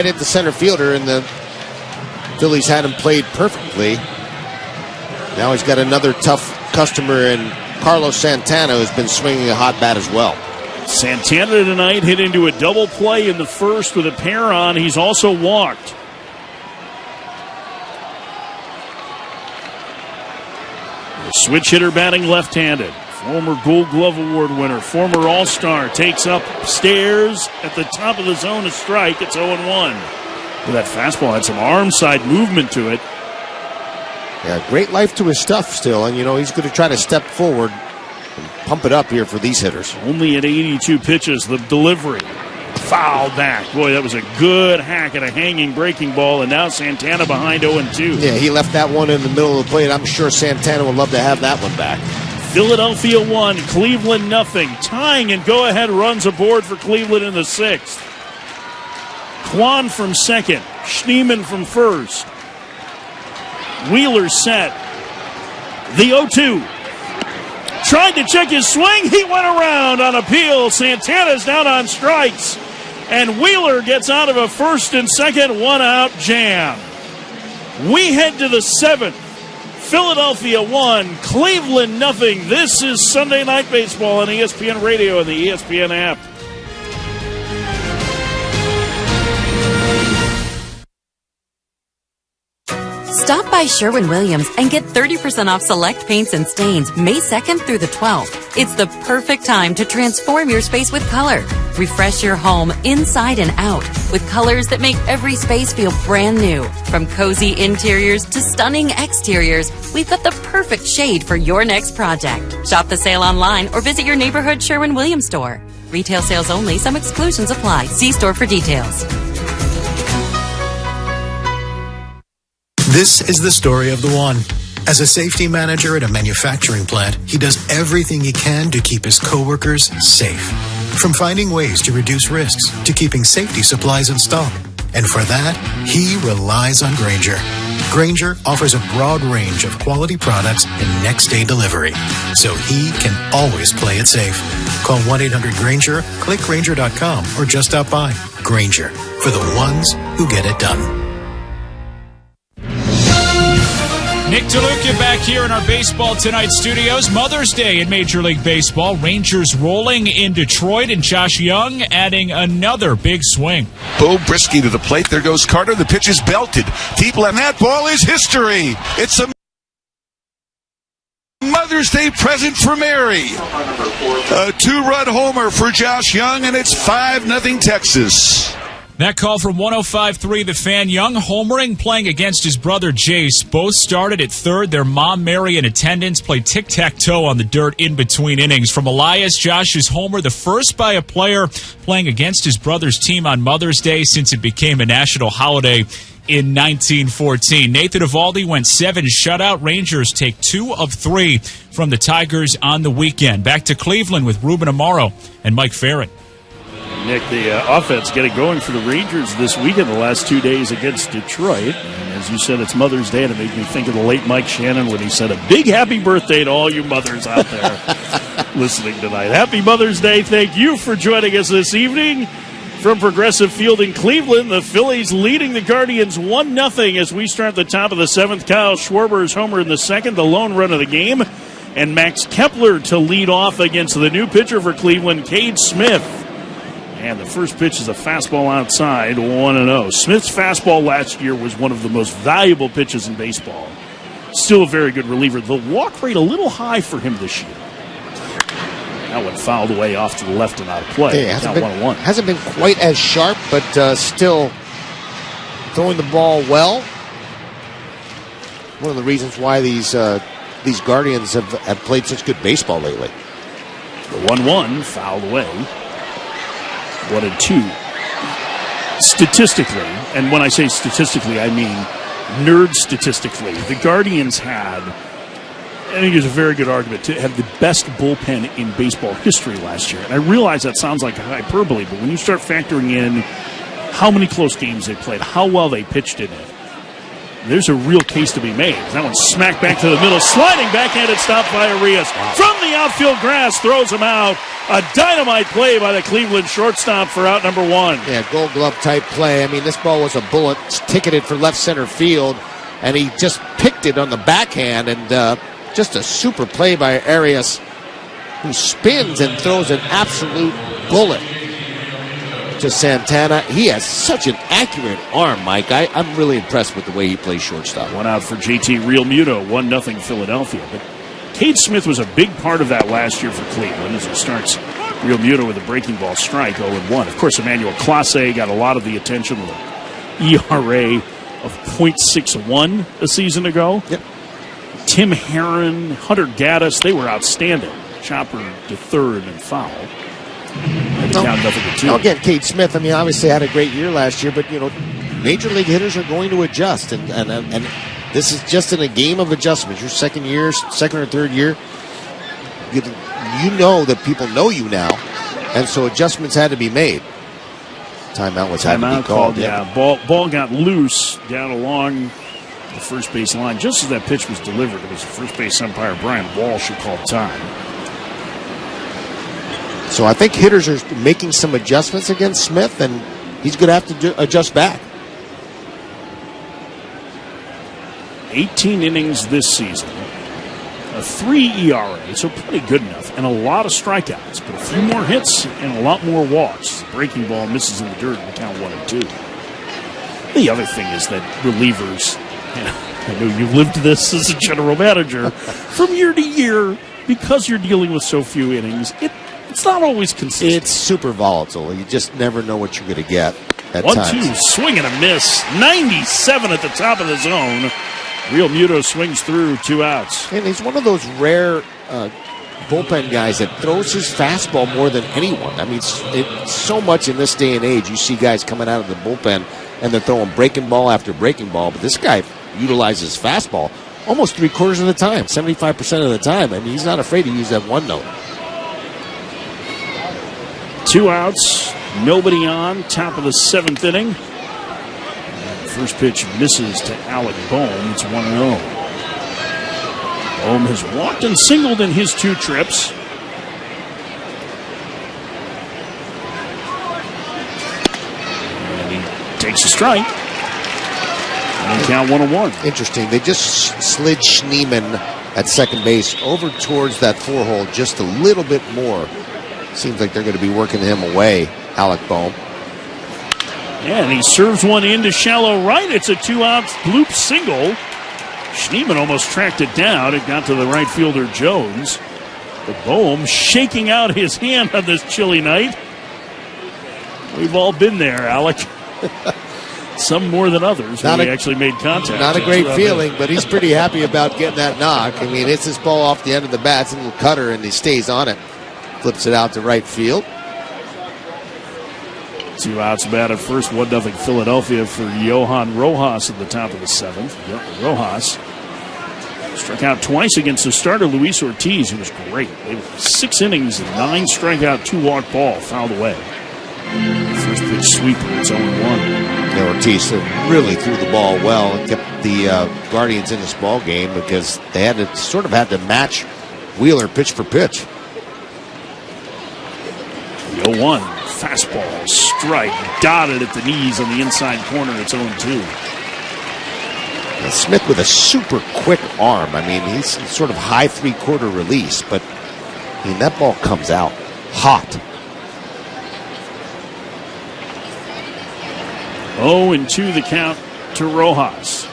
At the center fielder, and the Phillies had him played perfectly. Now he's got another tough customer in Carlos Santana, who's been swinging a hot bat as well. Santana tonight hit into a double play in the first with a pair on. He's also walked. The switch hitter batting left-handed. Former Gold Glove Award winner, former All-Star, takes up stairs at the top of the zone, a strike. It's 0-1. That fastball had some arm side movement to it. Yeah, great life to his stuff still, and he's going to try to step forward and pump it up here for these hitters. Only at 82 pitches, the delivery. Foul back. Boy, that was a good hack at a hanging breaking ball, and now Santana behind 0-2. Yeah, he left that one in the middle of the plate. I'm sure Santana would love to have that one back. Philadelphia 1, Cleveland nothing. Tying and go-ahead runs aboard for Cleveland in the 6th. Kwan from second. Schneemann from first. Wheeler set. The 0-2. Tried to check his swing. He went around on appeal. Santana's down on strikes. And Wheeler gets out of a first and second one-out jam. We head to the 7th. Philadelphia 1, Cleveland nothing. This is Sunday Night Baseball on ESPN Radio and the ESPN app. Stop by Sherwin-Williams and get 30% off select paints and stains May 2nd through the 12th. It's the perfect time to transform your space with color. Refresh your home inside and out with colors that make every space feel brand new. From cozy interiors to stunning exteriors, we've got the perfect shade for your next project. Shop the sale online or visit your neighborhood Sherwin-Williams store. Retail sales only. Some exclusions apply. See store for details. This is the story of the one. As a safety manager at a manufacturing plant, he does everything he can to keep his coworkers safe. From finding ways to reduce risks to keeping safety supplies in stock. And for that, he relies on Grainger. Grainger offers a broad range of quality products and next-day delivery, so he can always play it safe. Call 1-800-GRAINGER, click Grainger.com, or just stop by. Grainger, for the ones who get it done. Nick DeLuca back here in our Baseball Tonight studios. Mother's Day in Major League Baseball. Rangers rolling in Detroit, and Josh Young adding another big swing. Bo Brisky to the plate. There goes Carter. The pitch is belted. Deep left. That ball is history. It's a Mother's Day present for Mary. A 2-run homer for Josh Young, and it's 5-0 Texas. That call from 105.3 The Fan. Young homering, playing against his brother Jace. Both started at third. Their mom, Mary, in attendance, played tic-tac-toe on the dirt in between innings. From Elias, Josh's homer, the first by a player playing against his brother's team on Mother's Day since it became a national holiday in 1914. Nathan Eovaldi went 7 shutout. Rangers take 2 of 3 from the Tigers on the weekend. Back to Cleveland with Ruben Amaro and Mike Farron. Nick, the offense getting going for the Rangers this weekend, the last 2 days against Detroit. And as you said, it's Mother's Day, and it made me think of the late Mike Shannon when he said a big happy birthday to all you mothers out there listening tonight. Happy Mother's Day. Thank you for joining us this evening. From Progressive Field in Cleveland, the Phillies leading the Guardians 1-0 as we start the top of the 7th. Kyle Schwarber's homer in the second, the lone run of the game. And Max Kepler to lead off against the new pitcher for Cleveland, Cade Smith. And the first pitch is a fastball outside, 1-0. Smith's fastball last year was one of the most valuable pitches in baseball. Still a very good reliever. The walk rate a little high for him this year. That one fouled away off to the left and out of play. Yeah, hasn't been quite as sharp, but still throwing the ball well. One of the reasons why these Guardians have played such good baseball lately. The 1-1 fouled away. 1-2. Statistically, and when I say statistically, I mean nerd statistically, the Guardians had, I think there's a very good argument, to have the best bullpen in baseball history last year. And I realize that sounds like a hyperbole, but when you start factoring in how many close games they played, how well they pitched in it, there's a real case to be made. That one smacked back to the middle, sliding backhanded stop by Arias. Wow. From the outfield grass, throws him out. A dynamite play by the Cleveland shortstop for out number 1. Yeah, Gold Glove type play. I mean, this ball was a bullet, ticketed for left center field, and he just picked it on the backhand, and just a super play by Arias, who spins and throws an absolute bullet to Santana. He has such an accurate arm, Mike. I'm really impressed with the way he plays shortstop. One out for JT Realmuto, 1-0 Philadelphia. But Cade Smith was a big part of that last year for Cleveland as he starts Realmuto with a breaking ball strike, 0-1. Of course, Emmanuel Clase got a lot of the attention with an ERA of .61 a season ago. Yep. Tim Herron, Hunter Gaddis, they were outstanding. Chopper to third and foul. Down 0-2. Again, Cade Smith, I mean, obviously had a great year last year, but, major league hitters are going to adjust, and this is just in a game of adjustments. Your second or third year, you know that people know you now, and so adjustments had to be made. Timeout was had to be called. Yeah, ball got loose down along the first base line. Just as that pitch was delivered, it was the first base umpire, Brian Walsh, who called time. So I think hitters are making some adjustments against Smith, and he's going to have to adjust back. 18 innings this season, a 3 ERA, so pretty good enough, and a lot of strikeouts, but a few more hits and a lot more walks. The breaking ball misses in the dirt and count 1-2. The other thing is that relievers, I know you've lived this as a general manager, from year to year, because you're dealing with so few innings, it's not always consistent. It's super volatile. You just never know what you're going to get at times. 1-2, swing and a miss. 97 at the top of the zone. Realmuto swings through, 2 outs. And he's one of those rare bullpen guys that throws his fastball more than anyone. I mean, it's so much in this day and age. You see guys coming out of the bullpen, and they're throwing breaking ball after breaking ball. But this guy utilizes fastball almost 3/4 of the time, 75% of the time. I mean, he's not afraid to use that one note. 2 outs, nobody on, top of the 7th inning. First pitch misses to Alec Bohm. It's 1-0. Bohm has walked and singled in his 2 trips. And he takes a strike. And count 1-1. Interesting. They just slid Schneemann at second base over towards that 4-hole just a little bit more. Seems like they're going to be working him away, Alec Bohm. Yeah, and he serves one into shallow right. It's a 2-out bloop single. Schneemann almost tracked it down. It got to the right fielder, Jones. But Bohm shaking out his hand on this chilly night. We've all been there, Alec. Some more than others. We actually made contact. Not a great feeling, but he's pretty happy about getting that knock. I mean, it's this ball off the end of the bat. It's a little cutter, and he stays on it. Flips it out to right field. 2 outs, bat at first. 1-0 Philadelphia for Johan Rojas at the top of the 7th. Rojas struck out twice against the starter, Luis Ortiz, who was great. 6 innings, 9 strikeout, 2-walk ball, fouled away. First pitch sweeper, it's 0-1. Yeah, Ortiz really threw the ball well and kept the Guardians in this ball game because they had to match Wheeler pitch for pitch. 0-1, fastball, strike, dotted at the knees on the inside corner. It's 0-2. And Smith with a super quick arm. I mean, he's sort of high 3/4 release, but I mean, that ball comes out hot. 0-2 the count to Rojas.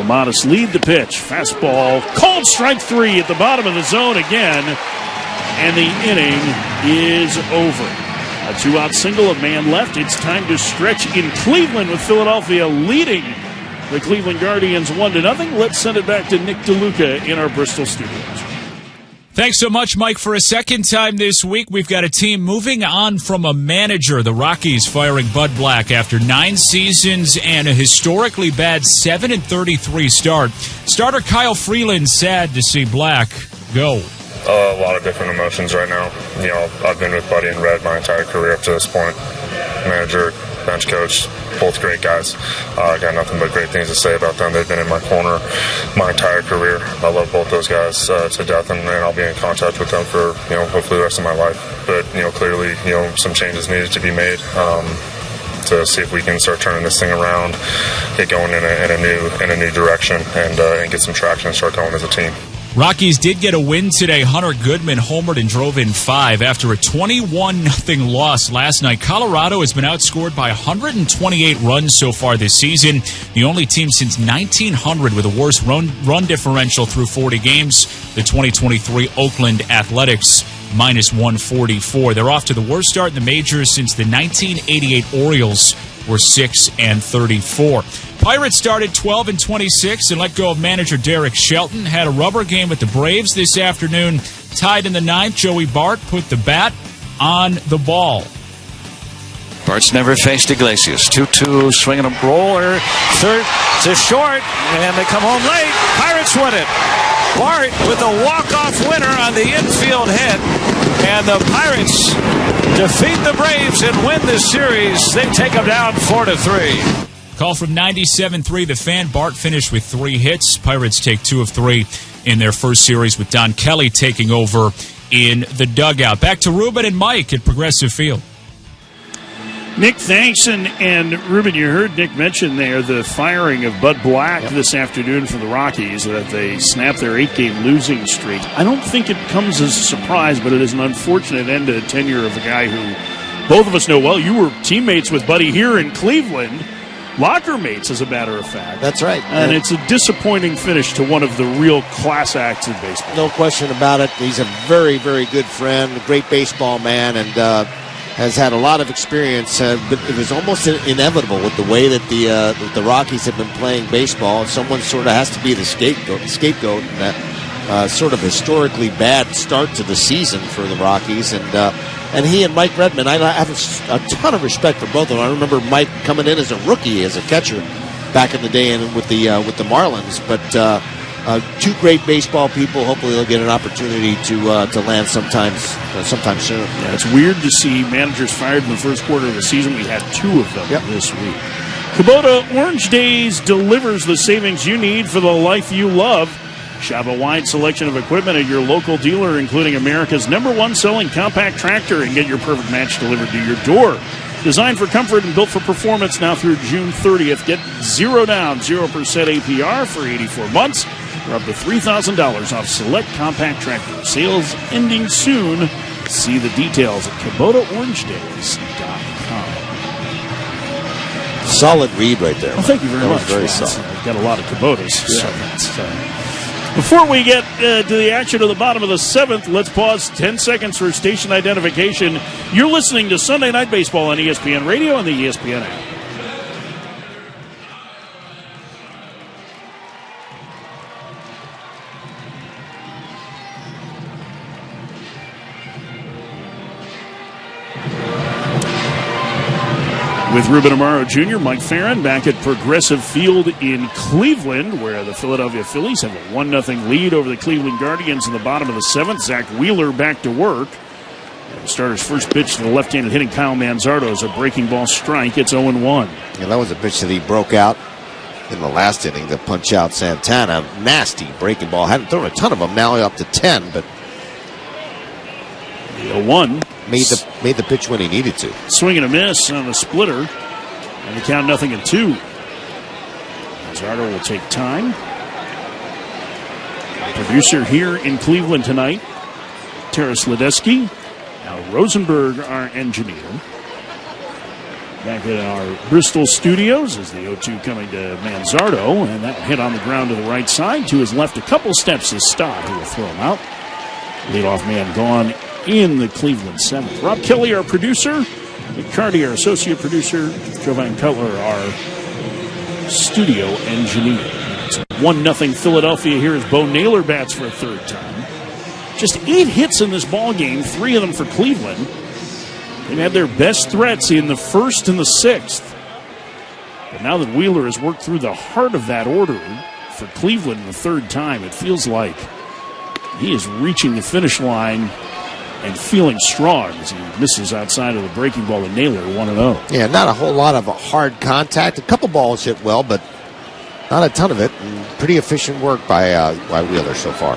Modest lead the pitch. Fastball, called strike 3 at the bottom of the zone again. And the inning is over. A 2-out single, a man left. It's time to stretch in Cleveland with Philadelphia leading the Cleveland Guardians 1-0. Let's send it back to Nick DeLuca in our Bristol studios. Thanks so much, Mike. For a second time this week, we've got a team moving on from a manager. The Rockies firing Bud Black after 9 seasons and a historically bad 7-33 start. Starter Kyle Freeland sad to see Black go. A lot of different emotions right now. You know, I've been with Buddy and Red my entire career up to this point. Manager bench coach, both great guys. I got nothing but great things to say about them. They've been in my corner my entire career. I love both those guys to death, and I'll be in contact with them for, hopefully the rest of my life. But, clearly, some changes needed to be made to see if we can start turning this thing around, get going in a new direction, and get some traction and start going as a team. Rockies did get a win today. Hunter Goodman homered and drove in 5 after a 21-0 loss last night. Colorado has been outscored by 128 runs so far this season. The only team since 1900 with a worse run differential through 40 games. The 2023 Oakland Athletics minus 144. They're off to the worst start in the majors since the 1988 Orioles were 6-34. Pirates started 12-26 and let go of manager Derek Shelton. Had a rubber game with the Braves this afternoon. Tied in the 9th, Joey Bart put the bat on the ball. Bart's never faced Iglesias. 2-2, swinging a roller. Third to short, and they come home late. Pirates win it. Bart with a walk-off winner on the infield hit. And the Pirates defeat the Braves and win this series. They take them down 4-3. Call from 97.3 The Fan. Bart finished with 3 hits. Pirates take 2 of 3 in their first series with Don Kelly taking over in the dugout. Back to Ruben and Mike at Progressive Field. Nick, thanks. And Ruben, you heard Nick mention there the firing of Bud Black this afternoon for the Rockies, that they snapped their 8-game losing streak. I don't think it comes as a surprise, but it is an unfortunate end to the tenure of a guy who both of us know well. You were teammates with Buddy here in Cleveland. Locker mates, as a matter of fact. That's right. And it's a disappointing finish to one of the real class acts in baseball. No question about it. He's a very, very good friend, a great baseball man, and has had a lot of experience. But it was almost inevitable with the way that the Rockies have been playing baseball. Someone sort of has to be the scapegoat in that sort of historically bad start to the season for the Rockies. And he and Mike Redmond, I have a ton of respect for both of them. I remember Mike coming in as a rookie, as a catcher, back in the day, and with the Marlins. But 2 great baseball people. Hopefully, they'll get an opportunity to land sometime soon. Yeah, it's weird to see managers fired in the first quarter of the season. We had 2 of them this week. Kubota Orange Days delivers the savings you need for the life you love. Shop a wide selection of equipment at your local dealer, including America's #1 selling compact tractor, and get your perfect match delivered to your door. Designed for comfort and built for performance, now through June 30th. Get 0 down, 0% APR for 84 months, or up to $3,000 off select compact tractors. Sales ending soon. See the details at KubotaOrangeDays.com. Solid read right there. Well, thank you very much. Very solid. I've got a lot of Kubotas. So that's, before we get to the action of the bottom of the 7th, let's pause 10 seconds for station identification. You're listening to Sunday Night Baseball on ESPN Radio and the ESPN app. With Ruben Amaro Jr., Mike Farron back at Progressive Field in Cleveland, where the Philadelphia Phillies have a 1-0 lead over the Cleveland Guardians in the bottom of the 7th. Zach Wheeler back to work. And the starter's first pitch to the left-handed hitting Kyle Manzardo is a breaking ball strike. It's 0-1. Yeah, that was a pitch that he broke out in the last inning to punch out Santana. Nasty breaking ball. Hadn't thrown a ton of them, now up to 10, but 0-1. Made the pitch when he needed to. Swing and a miss on the splitter. And the count 0-2. Manzardo will take time. Producer here in Cleveland tonight, Terrace Ledeski. Al Rosenberg, our engineer. Back at our Bristol studios is the 0-2 coming to Manzardo. And that hit on the ground to the right side. To his left, a couple steps is Stott, who will throw him out. Leadoff man gone in the Cleveland 7th. Rob Kelly, our producer. Nick Carty, our associate producer. Jovan Cutler, our studio engineer. It's 1-0 Philadelphia here as Bo Naylor bats for a third time. Just 8 hits in this ball game, 3 of them for Cleveland. They've had their best threats in the 1st and the 6th. But now that Wheeler has worked through the heart of that order for Cleveland the third time, it feels like he is reaching the finish line. and feeling strong as he misses outside of the breaking ball to Naylor, 1-0. Yeah, not a whole lot of hard contact. A couple balls hit well, but not a ton of it. And pretty efficient work by Wheeler so far.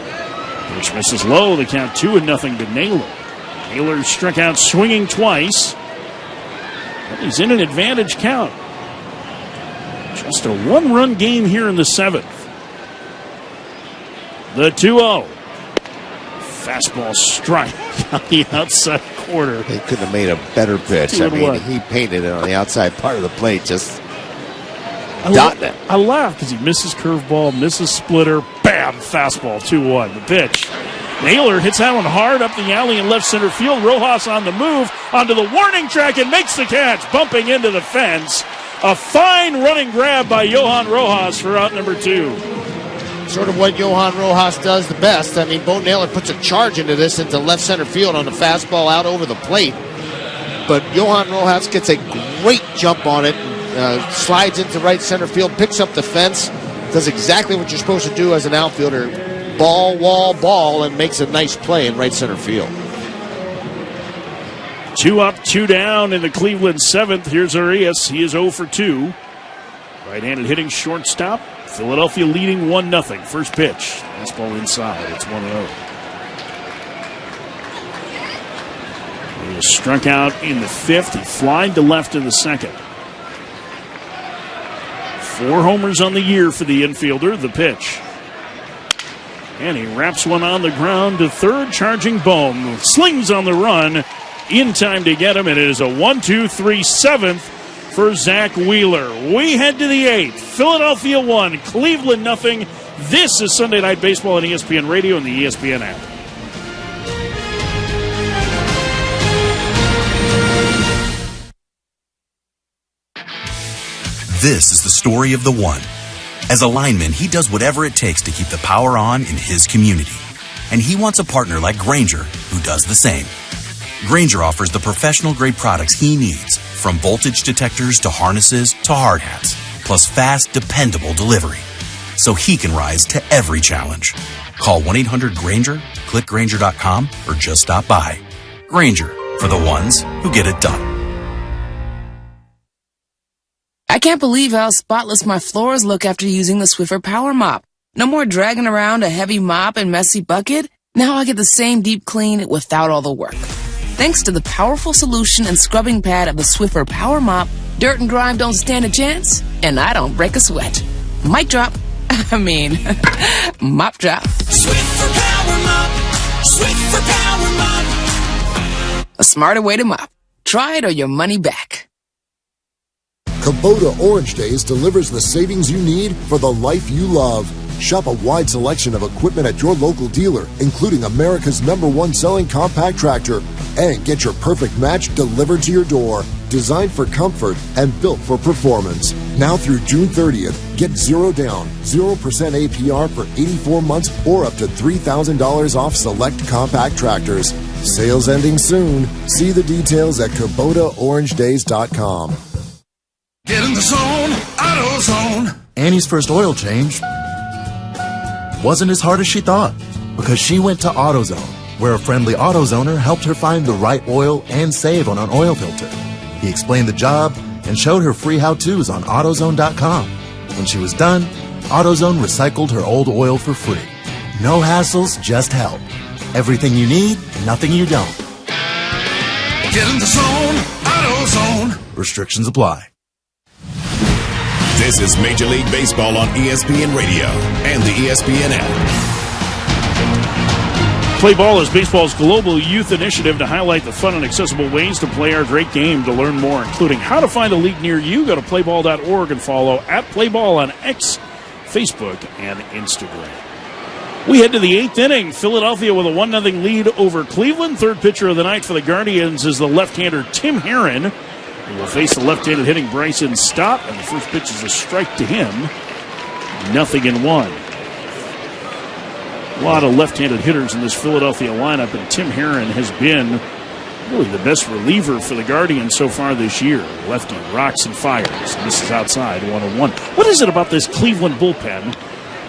Pitch misses low. The count 2-0 to Naylor. Naylor struck out swinging twice. But he's in an advantage count. Just a one-run game here in the 7th. The 2-0. Fastball strike on the outside corner. He couldn't have made a better pitch. I mean, he painted it on the outside part of the plate, just dotting it. I laugh because he misses curveball, misses splitter, bam, fastball, 2-1. The pitch. Naylor hits that one hard up the alley in left center field. Rojas on the move, onto the warning track and makes the catch, bumping into the fence. A fine running grab by Johan Rojas for out number 2. Sort of what Johan Rojas does the best. I mean, Bo Naylor puts a charge into left center field on the fastball out over the plate. But Johan Rojas gets a great jump on it, slides into right center field, picks up the fence, does exactly what you're supposed to do as an outfielder. Ball, wall, ball, and makes a nice play in right center field. 2 up, 2 down in the Cleveland 7th. Here's Arias. He is 0 for 2. Right-handed hitting shortstop. Philadelphia leading 1-0. First pitch. Fastball inside. It's 1-0. He was struck out in the 5th. He flied to left in the 2nd. 4 homers on the year for the infielder. The pitch. And he wraps one on the ground to third. Charging Bohm. Slings on the run. In time to get him. And it is a 1-2-3 7th. For Zach Wheeler. We head to the 8th. Philadelphia 1, Cleveland 0. This is Sunday Night Baseball on ESPN Radio and the ESPN app. This is the story of the one. As a lineman, he does whatever it takes to keep the power on in his community. And he wants a partner like Grainger who does the same. Grainger offers the professional-grade products he needs, from voltage detectors to harnesses to hard hats, plus fast, dependable delivery, so he can rise to every challenge. Call 1-800-GRAINGER, click Grainger.com, or just stop by. Grainger, for the ones who get it done. I can't believe how spotless my floors look after using the Swiffer Power Mop. No more dragging around a heavy mop and messy bucket. Now I get the same deep clean without all the work. Thanks to the powerful solution and scrubbing pad of the Swiffer Power Mop, dirt and grime don't stand a chance, and I don't break a sweat. Mic drop. Mop drop. Swiffer Power Mop. Swiffer Power Mop. A smarter way to mop. Try it or your money back. Kubota Orange Days delivers the savings you need for the life you love. Shop a wide selection of equipment at your local dealer, including America's #1 selling compact tractor. And get your perfect match delivered to your door. Designed for comfort and built for performance. Now through June 30th, get 0 down, 0% APR for 84 months or up to $3,000 off select compact tractors. Sales ending soon. See the details at KubotaOrangeDays.com. Get in the zone, AutoZone. Annie's first oil change wasn't as hard as she thought because she went to AutoZone, where a friendly AutoZoner helped her find the right oil and save on an oil filter. He explained the job and showed her free how-tos on AutoZone.com. When she was done, AutoZone recycled her old oil for free. No hassles, just help. Everything you need, nothing you don't. Get in the zone, AutoZone. Restrictions apply. This is Major League Baseball on ESPN Radio and the ESPN app. Play Ball is baseball's global youth initiative to highlight the fun and accessible ways to play our great game. To learn more, including how to find a league near you, go to playball.org and follow @playball on X, Facebook, and Instagram. We head to the 8th inning. Philadelphia with a 1-0 lead over Cleveland. Third pitcher of the night for the Guardians is the left-hander Tim Herron. He will face the left-handed hitting Bryson Stott, and the first pitch is a strike to him. 0-1. A lot of left-handed hitters in this Philadelphia lineup, and Tim Herron has been really the best reliever for the Guardians so far this year. Lefty rocks and fires. This is outside, 1-1. What is it about this Cleveland bullpen?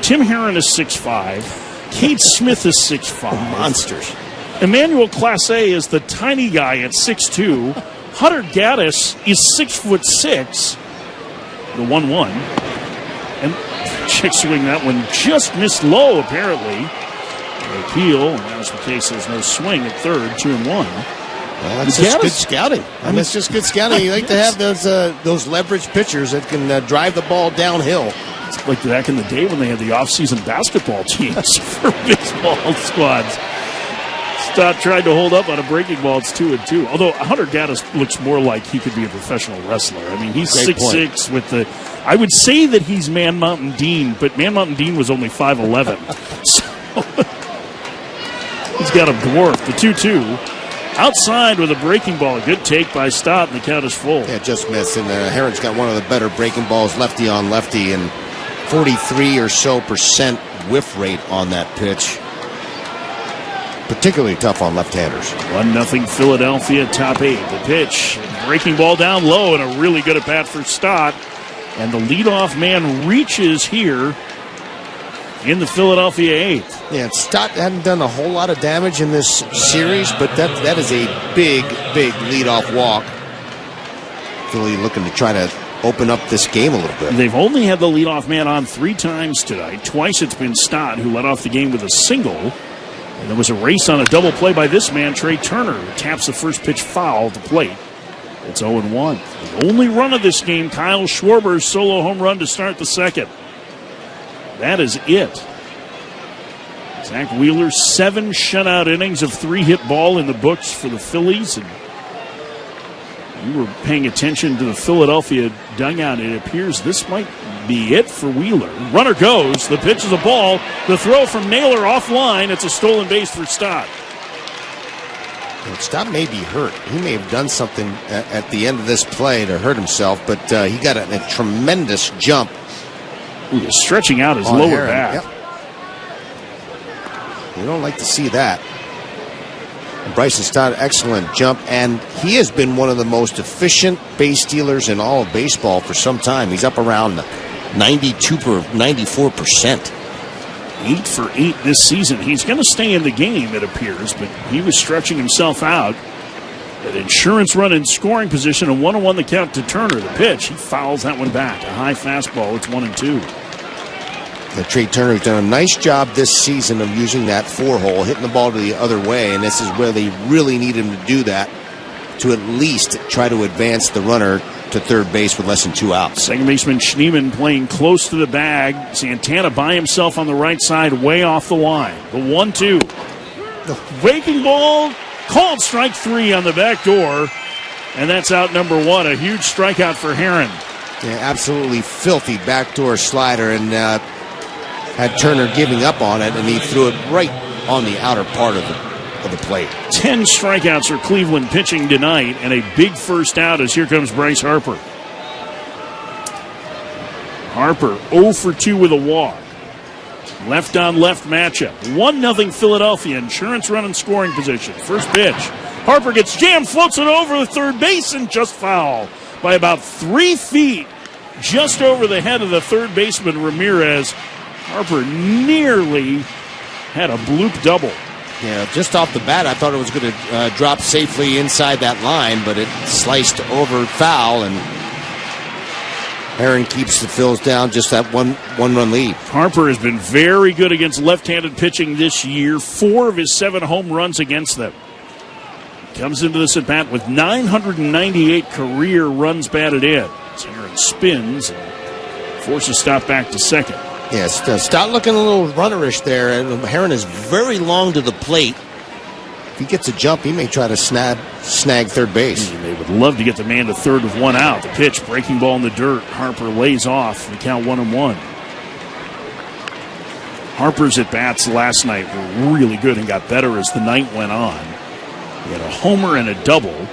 Tim Herron is 6'5". Cade Smith is 6'5". Monsters. Emmanuel Classe is the tiny guy at 6'2". Hunter Gaddis is 6'6". The 1-1. And check swing that one just missed low, apparently. The appeal, and as the case says, no swing at third, 2-1. Well, that's just good scouting. I mean, it's just good scouting. You like to have those leverage pitchers that can drive the ball downhill. It's like back in the day when they had the off-season basketball teams for baseball squads. Stott tried to hold up on a breaking ball. It's 2-2. Although Hunter Gaddis looks more like he could be a professional wrestler. I mean, he's 6'6" with the. I would say that he's Man Mountain Dean, but Man Mountain Dean was only 5'11". So he's got a dwarf. The 2-2. Outside with a breaking ball. A good take by Stott, and the count is full. Yeah, just missed. And Heron's got one of the better breaking balls, lefty on lefty, and 43 or so % whiff rate on that pitch. Particularly tough on left-handers. 1-0 Philadelphia, top 8. The pitch, breaking ball down low, and a really good at-bat for Stott. And the leadoff man reaches here in the Philadelphia 8th. Yeah, Stott hadn't done a whole lot of damage in this series, but that is a big leadoff walk. Philly looking to try to open up this game a little bit. They've only had the leadoff man on 3 times tonight. Twice it's been Stott who led off the game with a single. And there was a race on a double play by this man, Trey Turner, who taps the first pitch foul at the plate. It's 0-1. The only run of this game, Kyle Schwarber's solo home run to start the second. That is it. Zach Wheeler, 7 shutout innings of 3-hit ball in the books for the Phillies. And you were paying attention to the Philadelphia dugout. It appears this might be it for Wheeler. Runner goes. The pitch is a ball. The throw from Naylor offline. It's a stolen base for Stott. Stott may be hurt. He may have done something at the end of this play to hurt himself, but he got a tremendous jump. Ooh, stretching out his lower Heron. back. Yep. You don't like to see that. Bryson Stott, excellent jump, and he has been one of the most efficient base stealers in all of baseball for some time. He's up around 94%. 8 for 8 this season. He's going to stay in the game, it appears, but he was stretching himself out. An insurance run in scoring position, and 1-1 the count to Turner. The pitch, he fouls that one back. A high fastball, it's 1-2. Trey Turner's done a nice job this season of using that 4-hole, hitting the ball to the other way, and this is where they really need him to do that to at least try to advance the runner to third base with less than 2 outs. Second baseman Schneemann playing close to the bag. Santana by himself on the right side, way off the line. The 1-2. The breaking ball, called strike 3 on the back door, and that's out number 1. A huge strikeout for Heron. Yeah, absolutely filthy backdoor slider, and had Turner giving up on it, and he threw it right on the outer part of the plate. 10 strikeouts for Cleveland pitching tonight, and a big first out as here comes Bryce Harper. Harper 0 for 2 with a walk. Left on left matchup. 1-0 Philadelphia. Insurance run in scoring position. First pitch. Harper gets jammed, floats it over the third base, and just foul by about 3 feet. Just over the head of the third baseman, Ramirez. Harper nearly had a bloop double. Yeah, just off the bat, I thought it was going to drop safely inside that line, but it sliced over foul, and Heron keeps the Phils down just that one-run lead. Harper has been very good against left-handed pitching this year. 4 of his 7 home runs against them. Comes into this at-bat with 998 career runs batted in. Heron spins and forces Stott back to second. Yes, Stott looking a little runnerish there, and Heron is very long to the plate. If he gets a jump, he may try to snag third base. They would love to get the man to third with 1 out. The pitch, breaking ball in the dirt. Harper lays off. The count 1-1. Harper's at-bats last night were really good and got better as the night went on. He had a homer and a double.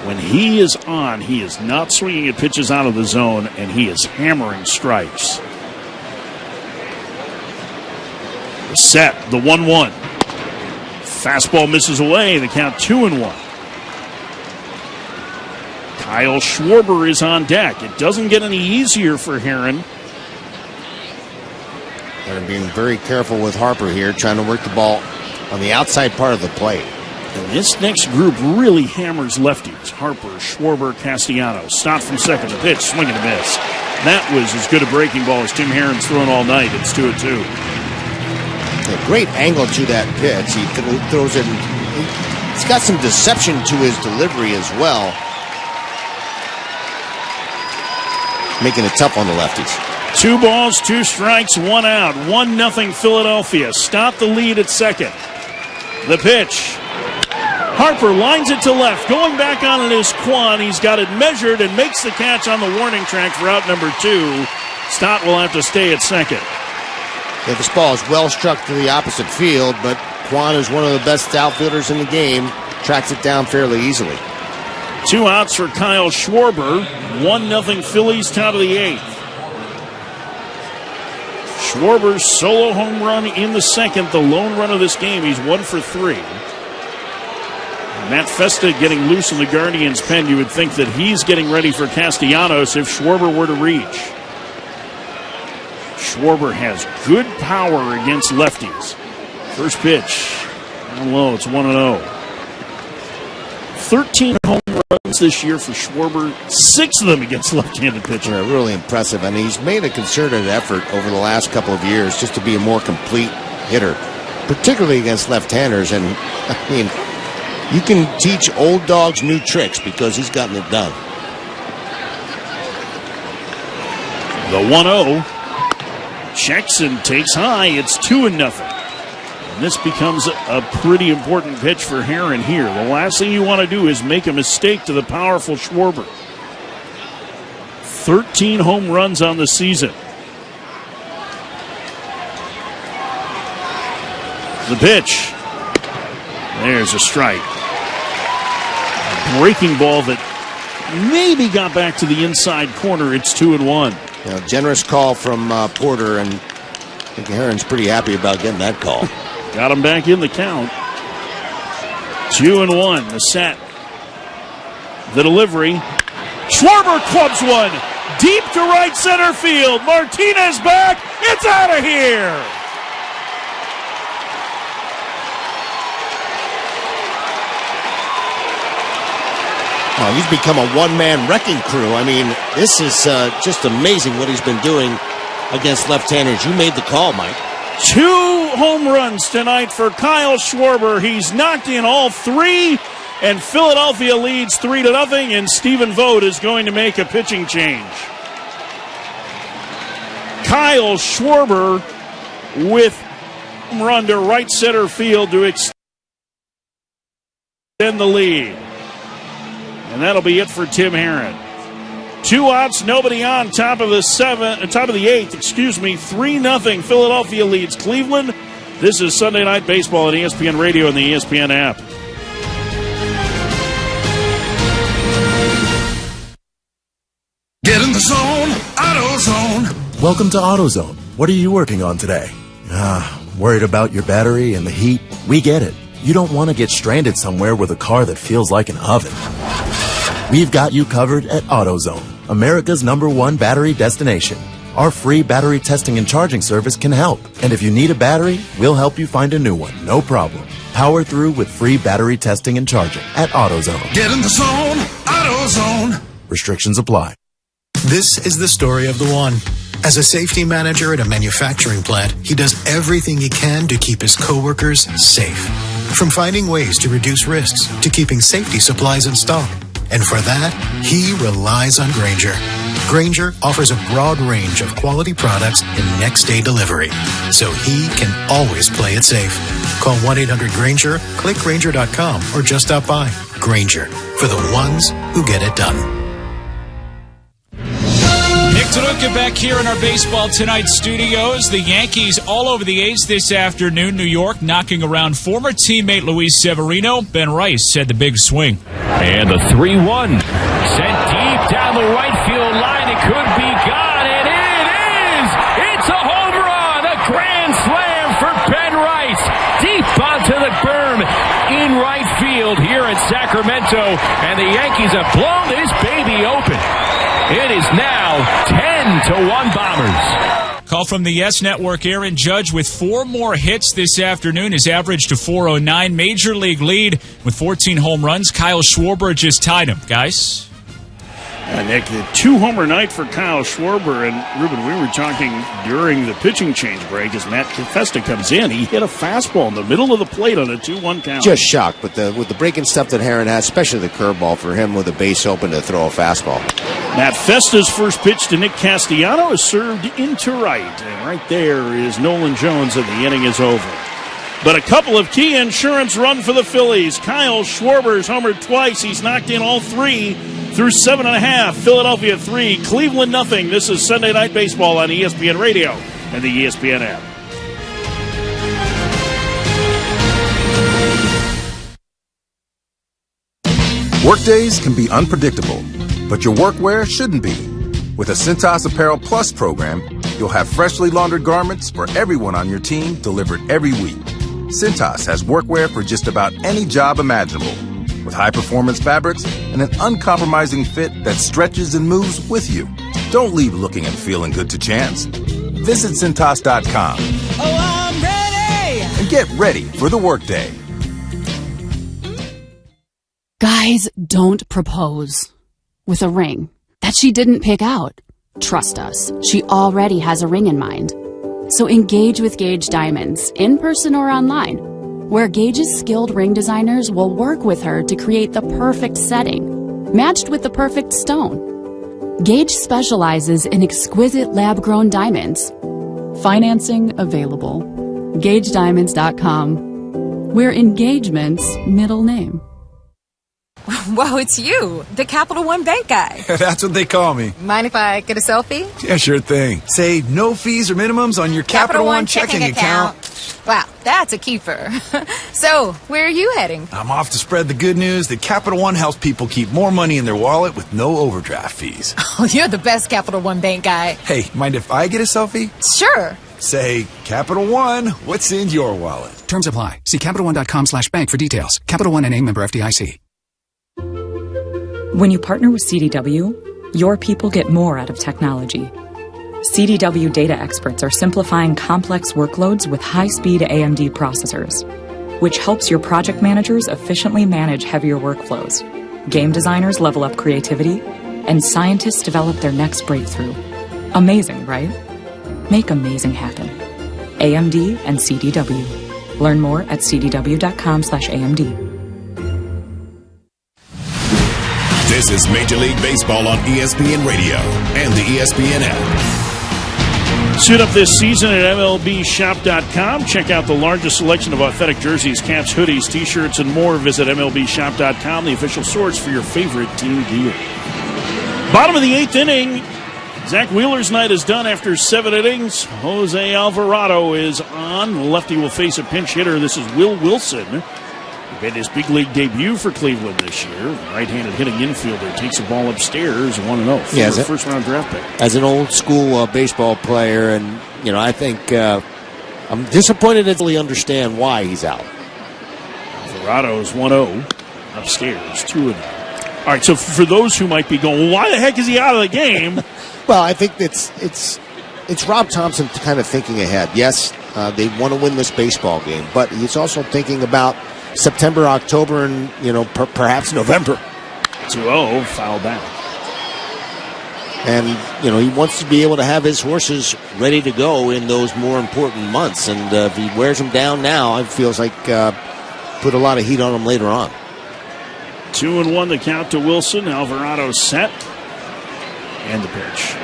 When he is on, he is not swinging at pitches out of the zone, and he is hammering strikes. Set, the 1-1. Fastball misses away, the count 2-1. Kyle Schwarber is on deck. It doesn't get any easier for Heron. They're being very careful with Harper here, trying to work the ball on the outside part of the plate. And this next group really hammers lefties. Harper, Schwarber, Castellanos. Stop from second. The pitch, swing and a miss. That was as good a breaking ball as Tim Herron's thrown all night. It's 2-2. A great angle to that pitch. He throws it. He's got some deception to his delivery as well, making it tough on the lefties. 2 balls, 2 strikes, 1 out. 1-0 Philadelphia. Stop the lead at second. The pitch. Harper lines it to left. Going back on it is Kwan. He's got it measured and makes the catch on the warning track for out number 2. Stott will have to stay at second. Yeah, this ball is well struck to the opposite field, but Kwan is one of the best outfielders in the game. Tracks it down fairly easily. 2 outs for Kyle Schwarber. 1-0 Phillies, top of the 8th. Schwarber's solo home run in the second, the lone run of this game. He's 1 for 3. Matt Festa getting loose in the Guardians' pen. You would think that he's getting ready for Castellanos if Schwarber were to reach. Schwarber has good power against lefties. First pitch. Down low, it's 1-0. 13 home runs this year for Schwarber, 6 of them against left-handed pitchers. Yeah, really impressive, and he's made a concerted effort over the last couple of years just to be a more complete hitter, particularly against left-handers. And, I mean, you can teach old dogs new tricks because he's gotten it done. The 1-0. Checks and takes high. It's 2-0. And this becomes a pretty important pitch for Herron here. The last thing you want to do is make a mistake to the powerful Schwarber. 13 home runs on the season. The pitch. There's a strike. A breaking ball that maybe got back to the inside corner. It's 2-1. Generous call from Porter, and I think Herron's pretty happy about getting that call. Got him back in the count. 2-1. The set. The delivery. Schwarber clubs one. Deep to right center field. Martinez back. It's out of here. Oh, he's become a one-man wrecking crew. I mean, this is just amazing what he's been doing against left-handers. You made the call, Mike. 2 home runs tonight for Kyle Schwarber. He's knocked in all 3, and Philadelphia leads 3-0, and Stephen Vogt is going to make a pitching change. Kyle Schwarber with home run to right center field to extend the lead. And that'll be it for Tim Herron. 2 outs, nobody on, top of the 8th, 3-0. Philadelphia leads Cleveland. This is Sunday Night Baseball on ESPN Radio and the ESPN app. Get in the zone, AutoZone. Welcome to AutoZone. What are you working on today? Worried about your battery and the heat? We get it. You don't want to get stranded somewhere with a car that feels like an oven. We've got you covered at AutoZone, America's #1 battery destination. Our free battery testing and charging service can help. And if you need a battery, we'll help you find a new one, no problem. Power through with free battery testing and charging at AutoZone. Get in the zone, AutoZone. Restrictions apply. This is the story of the one. As a safety manager at a manufacturing plant, he does everything he can to keep his coworkers safe. From finding ways to reduce risks to keeping safety supplies in stock. And for that, he relies on Grainger. Grainger offers a broad range of quality products and next-day delivery, so he can always play it safe. Call 1-800-GRAINGER, click Grainger.com, or just stop by. Grainger, for the ones who get it done. Nick DeLuca back here in our Baseball Tonight studios. The Yankees all over the A's this afternoon. New York knocking around former teammate Luis Severino. Ben Rice had the big swing. And the 3-1 sent deep down the right field line. It could be gone, and it is! It's a home run! A grand slam for Ben Rice. Deep onto the berm in right field here in Sacramento. And the Yankees have blown this baby open. It is now 10-1 Bombers. Call from the Yes Network. Aaron Judge with 4 more hits this afternoon. His average to 409. Major league lead with 14 home runs. Kyle Schwarber just tied him. Guys? Nick, the 2-homer night for Kyle Schwarber. And, Ruben, we were talking during the pitching change break as Matt Festa comes in. He hit a fastball in the middle of the plate on a 2-1 count. Just shocked with the breaking stuff that Heron has, especially the curveball, for him with a base open to throw a fastball. Matt Festa's first pitch to Nick Castellano is served into right. And right there is Nolan Jones, and the inning is over. But a couple of key insurance run for the Phillies. Kyle Schwarber's homered twice. He's knocked in all 3 through 7.5. Philadelphia 3, Cleveland nothing. This is Sunday Night Baseball on ESPN Radio and the ESPN app. Workdays can be unpredictable, but your workwear shouldn't be. With a Cintas Apparel Plus program, you'll have freshly laundered garments for everyone on your team delivered every week. Cintas has workwear for just about any job imaginable, with high-performance fabrics and an uncompromising fit that stretches and moves with you. Don't leave looking and feeling good to chance. Visit Cintas.com. Oh, I'm ready! And get ready for the workday. Guys, don't propose with a ring that she didn't pick out. Trust us, she already has a ring in mind. So engage with Gage Diamonds, in person or online, where Gage's skilled ring designers will work with her to create the perfect setting, matched with the perfect stone. Gage specializes in exquisite lab-grown diamonds. Financing available. GageDiamonds.com. We're engagement's middle name. Whoa, it's you, the Capital One Bank guy. That's what they call me. Mind if I get a selfie? Yeah, sure thing. Say no fees or minimums on your Capital One checking account. Wow, that's a keeper. So, where are you heading? I'm off to spread the good news that Capital One helps people keep more money in their wallet with no overdraft fees. Oh, you're the best Capital One Bank guy. Hey, mind if I get a selfie? Sure. Say, Capital One, what's in your wallet? Terms apply. See CapitalOne.com/bank for details. Capital One NA, member FDIC. When you partner with CDW, your people get more out of technology. CDW data experts are simplifying complex workloads with high-speed AMD processors, which helps your project managers efficiently manage heavier workflows. Game designers level up creativity, and scientists develop their next breakthrough. Amazing, right? Make amazing happen. AMD and CDW. Learn more at cdw.com/AMD. This is Major League Baseball on ESPN Radio and the ESPN app. Suit up this season at MLBshop.com. Check out the largest selection of authentic jerseys, caps, hoodies, T-shirts, and more. Visit MLBshop.com, the official source for your favorite team gear. Bottom of the 8th inning. Zach Wheeler's night is done after 7 innings. Jose Alvarado is on. The lefty will face a pinch hitter. This is Will Wilson. He made his big league debut for Cleveland this year. The right-handed hitting infielder takes the ball upstairs, 1-0. Yeah, first-round draft pick. As an old-school baseball player, and I think I'm disappointed to really understand why he's out. Alvarado's 1-0 upstairs, 2-0. All right, so for those who might be going, well, why the heck is he out of the game? Well, I think it's Rob Thompson kind of thinking ahead. Yes, they want to win this baseball game, but he's also thinking about September, October, and perhaps November. 2-0, foul back. And he wants to be able to have his horses ready to go in those more important months. And if he wears them down now, it feels like put a lot of heat on them later on. 2-1 the count to Wilson. Alvarado set. And the pitch.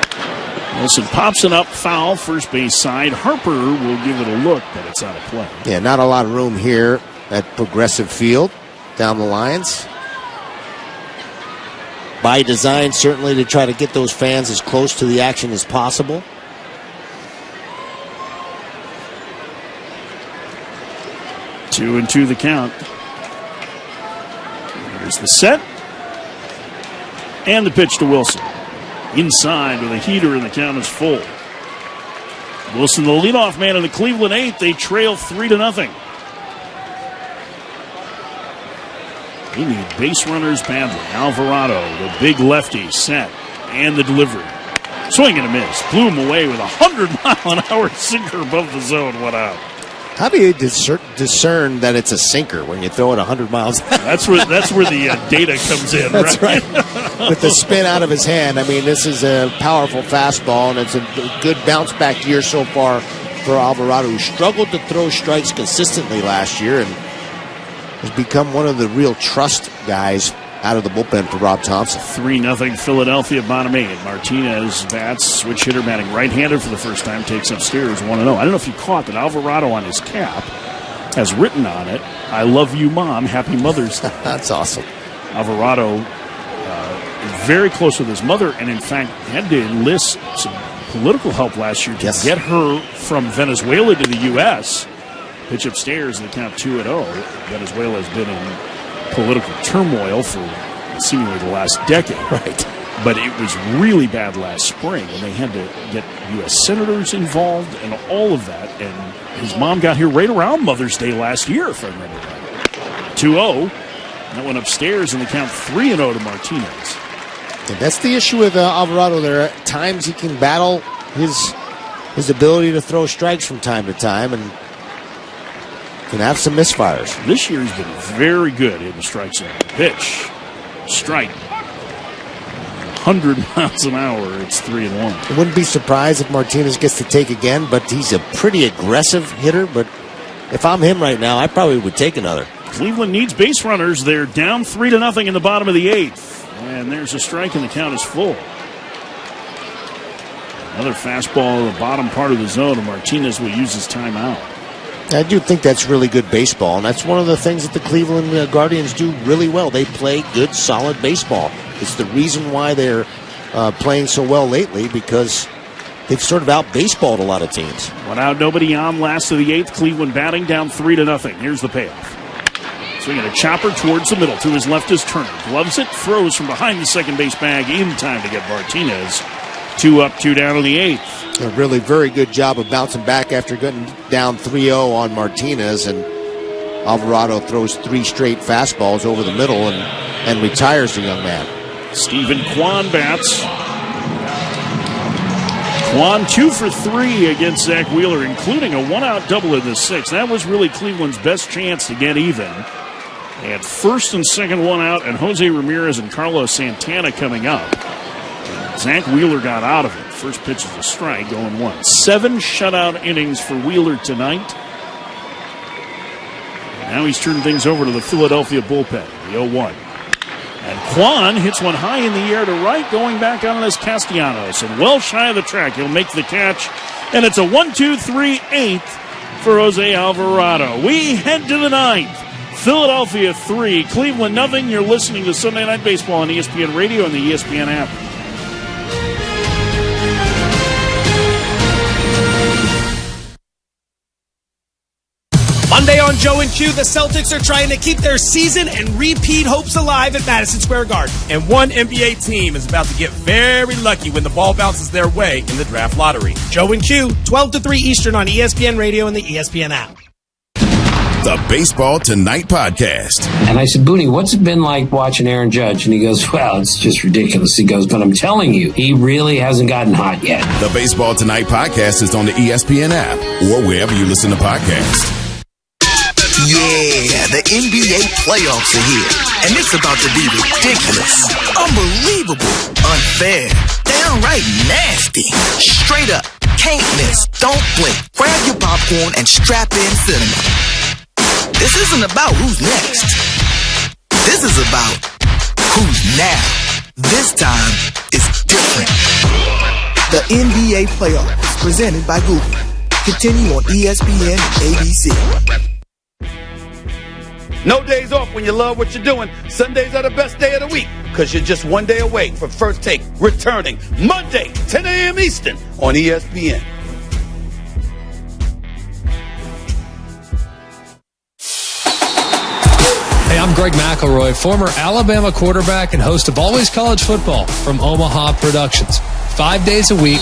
Wilson pops it up, foul, first base side. Harper will give it a look, but it's out of play. Yeah, not a lot of room here at Progressive Field down the lines. By design, certainly, to try to get those fans as close to the action as possible. Two and two the count. Here's the set. And the pitch to Wilson. Inside with a heater, and the count is full. Wilson, the leadoff man in the Cleveland 8th. They trail 3-0. They need base runners badly. Alvarado, the big lefty, set. And the delivery. Swing and a miss. Blew him away with a 100-mile-an-hour sinker above the zone. One out. How do you discern that it's a sinker when you throw it 100 miles? That's where the data comes in. That's right. With the spin out of his hand. I mean, this is a powerful fastball, and it's a good bounce back year so far for Alvarado, who struggled to throw strikes consistently last year and has become one of the real trust guys out of the bullpen for Rob Thompson. 3-0 Philadelphia, bottom 8. Martinez bats, switch hitter, batting right-handed for the first time, takes upstairs 1-0. I don't know if you caught that Alvarado on his cap has written on it, "I love you, Mom. Happy Mother's Day." That's awesome. Alvarado is very close with his mother, and in fact had to enlist some political help last year to get her from Venezuela to the U.S. Pitch upstairs and the count 2-0. Venezuela has been in political turmoil for seemingly the last decade. Right. But it was really bad last spring, and they had to get U.S. senators involved and all of that. And his mom got here right around Mother's Day last year, if I remember right. 2-0. That went upstairs, and the count 3-0 to Martinez. And that's the issue with Alvarado. There are times he can battle his ability to throw strikes from time to time, and can have some misfires. This year he's been very good in the strike zone. Pitch, strike, 100 miles an hour. It's 3-1. I wouldn't be surprised if Martinez gets to take again, but he's a pretty aggressive hitter. But if I'm him right now, I probably would take another. Cleveland needs base runners. They're down 3-0 in the bottom of the 8th. And there's a strike, and the count is full. Another fastball in the bottom part of the zone, and Martinez will use his timeout. I do think that's really good baseball, and that's one of the things that the Cleveland Guardians do really well. They play good, solid baseball. It's the reason why they're playing so well lately, because they've sort of out-baseballed a lot of teams. 1 out, nobody on, last of the 8th. Cleveland batting down 3-0. Here's the payoff. Swinging a chopper towards the middle. To his left is Turner. Gloves it, throws from behind the second base bag in time to get Martinez. 2 up, 2 down in the 8th. A really very good job of bouncing back after getting down 3-0 on Martinez, and Alvarado throws 3 straight fastballs over the middle and retires the young man. Stephen Kwan bats. Kwan 2 for 3 against Zach Wheeler, including a 1-out double in the 6th. That was really Cleveland's best chance to get even. They had first and second 1 out, and Jose Ramirez and Carlos Santana coming up. Zach Wheeler got out of it. First pitch is a strike, going 1. 7 shutout innings for Wheeler tonight. And now he's turned things over to the Philadelphia bullpen, the 0-1. And Kwan hits one high in the air to right, going back on as Castellanos. And well shy of the track, he'll make the catch. And it's a 1-2-3-8 for Jose Alvarado. We head to the 9th. Philadelphia 3, Cleveland nothing. You're listening to Sunday Night Baseball on ESPN Radio and the ESPN app. Monday on Joe and Q, the Celtics are trying to keep their season and repeat hopes alive at Madison Square Garden. And one NBA team is about to get very lucky when the ball bounces their way in the draft lottery. Joe and Q, 12 to 3 Eastern on ESPN Radio and the ESPN app. The Baseball Tonight Podcast. And I said, Booney, what's it been like watching Aaron Judge? And he goes, well, it's just ridiculous. He goes, but I'm telling you, he really hasn't gotten hot yet. The Baseball Tonight Podcast is on the ESPN app or wherever you listen to podcasts. Yeah, the NBA playoffs are here, and it's about to be ridiculous, unbelievable, unfair, downright nasty, straight up, can't miss, don't blink, grab your popcorn and strap in cinema. This isn't about who's next. This is about who's now. This time is different. The NBA playoffs, presented by Google. Continue on ESPN and ABC. No days off when you love what you're doing. Sundays are the best day of the week because you're just one day away from First Take returning Monday, 10 a.m. Eastern on ESPN. Hey, I'm Greg McElroy, former Alabama quarterback and host of Always College Football from Omaha Productions. 5 days a week,